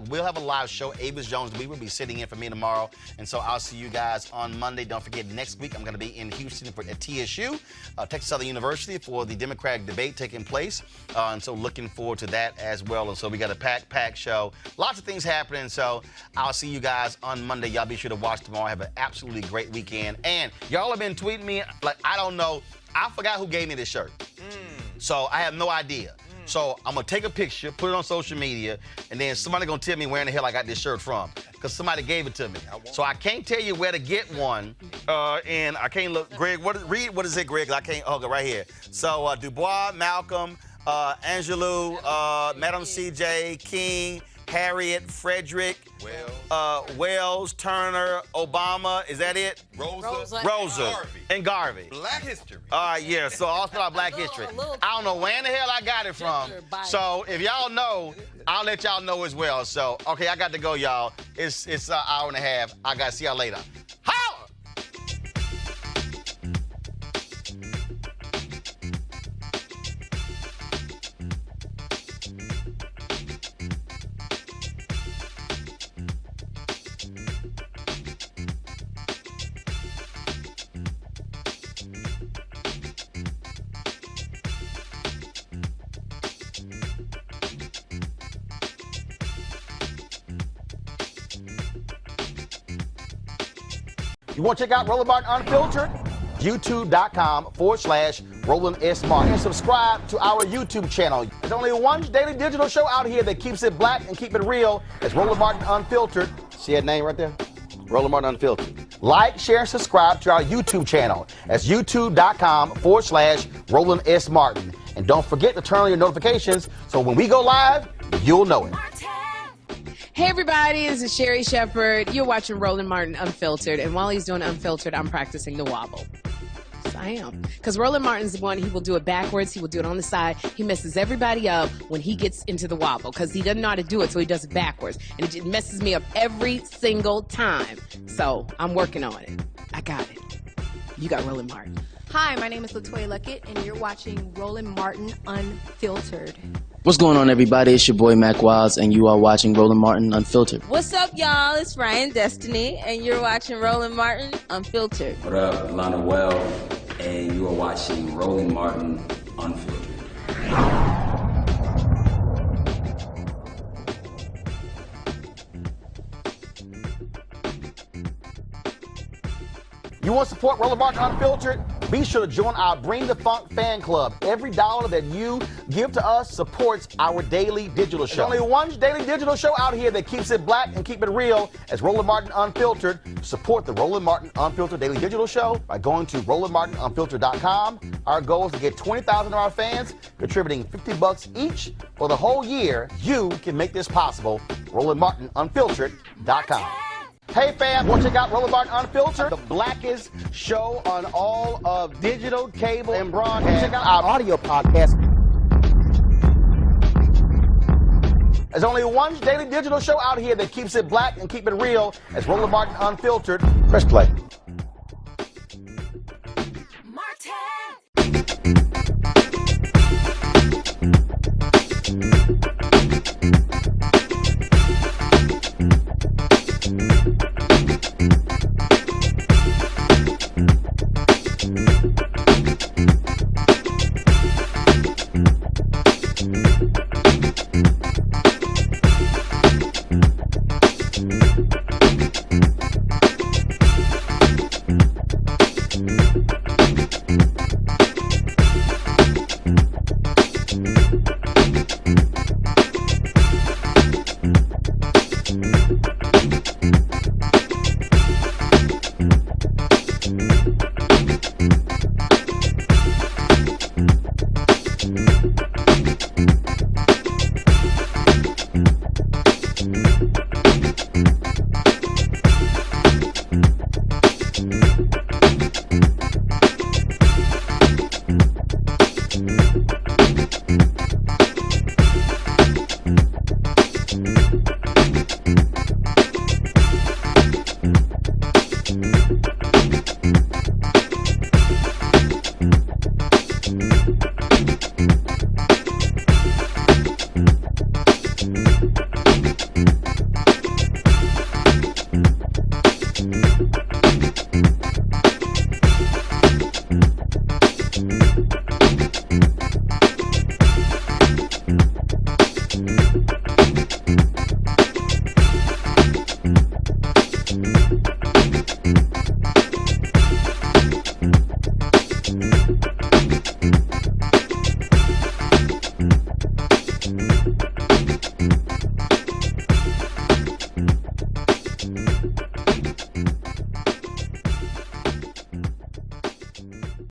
We'll have a live show. Avis Jones, we will be sitting in for me tomorrow, and so I'll see you guys on Monday. Don't forget, next week I'm going to be in Houston at TSU, Texas Southern University, for the Democratic debate taking place, and so looking forward to that as well. And so we got a packed show, lots of things happening. So I'll see you guys on Monday. Y'all be sure to watch tomorrow. Have an absolutely great weekend. And y'all have been tweeting me like I don't know. I forgot who gave me this shirt. So I have no idea. So I'm gonna take a picture, put it on social media, and then somebody gonna tell me where in the hell I got this shirt from, because somebody gave it to me. So I can't tell you where to get one, and I can't look. Greg, read what is it, Greg? I can't. Okay, right here. So Dubois, Malcolm, Angelou, Madam C.J., King, Harriet, Frederick, Wells, Turner, Obama. Is that it? Rosa. Garvey. And Garvey. Black history. All right, yeah, so I'll spell out Black history. I don't know where in the hell I got it from. So if y'all know, I'll let y'all know as well. So, okay, I got to go, y'all. It's an hour and a half. I got to see y'all later. Holla! You want to check out Roland Martin Unfiltered? YouTube.com/Roland S. Martin. And subscribe to our YouTube channel. There's only one daily digital show out here that keeps it black and keep it real. It's Roland Martin Unfiltered. See that name right there? Roland Martin Unfiltered. Like, share, and subscribe to our YouTube channel. That's YouTube.com/Roland S. Martin. And don't forget to turn on your notifications so when we go live, you'll know it. Hey everybody, this is Sherry Shepherd. You're watching Roland Martin Unfiltered, and while he's doing Unfiltered, I'm practicing the wobble. Yes, I am. Because Roland Martin's the one, he will do it backwards, he will do it on the side. He messes everybody up when he gets into the wobble, because he doesn't know how to do it, so he does it backwards. And it messes me up every single time. So, I'm working on it. I got it. You got Roland Martin. Hi, my name is LaToya Luckett, and you're watching Roland Martin Unfiltered. What's going on, everybody? It's your boy Mac Wiles, and you are watching Roland Martin Unfiltered. What's up, y'all? It's Ryan Destiny, and you're watching Roland Martin Unfiltered. What up, Lana Well, and you are watching Roland Martin Unfiltered. You want to support Roland Martin Unfiltered? Be sure to join our Bring the Funk fan club. Every dollar that you give to us supports our daily digital show. There's only one daily digital show out here that keeps it black and keep it real. As Roland Martin Unfiltered. Support the Roland Martin Unfiltered daily digital show by going to RolandMartinUnfiltered.com. Our goal is to get 20,000 of our fans contributing $50 each for the whole year. You can make this possible. RolandMartinUnfiltered.com. Hey fam, want to check out Roland Martin Unfiltered? The blackest show on all of digital, cable, and broadcast. Check out our audio podcast. There's only one daily digital show out here that keeps it black and keep it real. It's Roland Martin Unfiltered. Press play.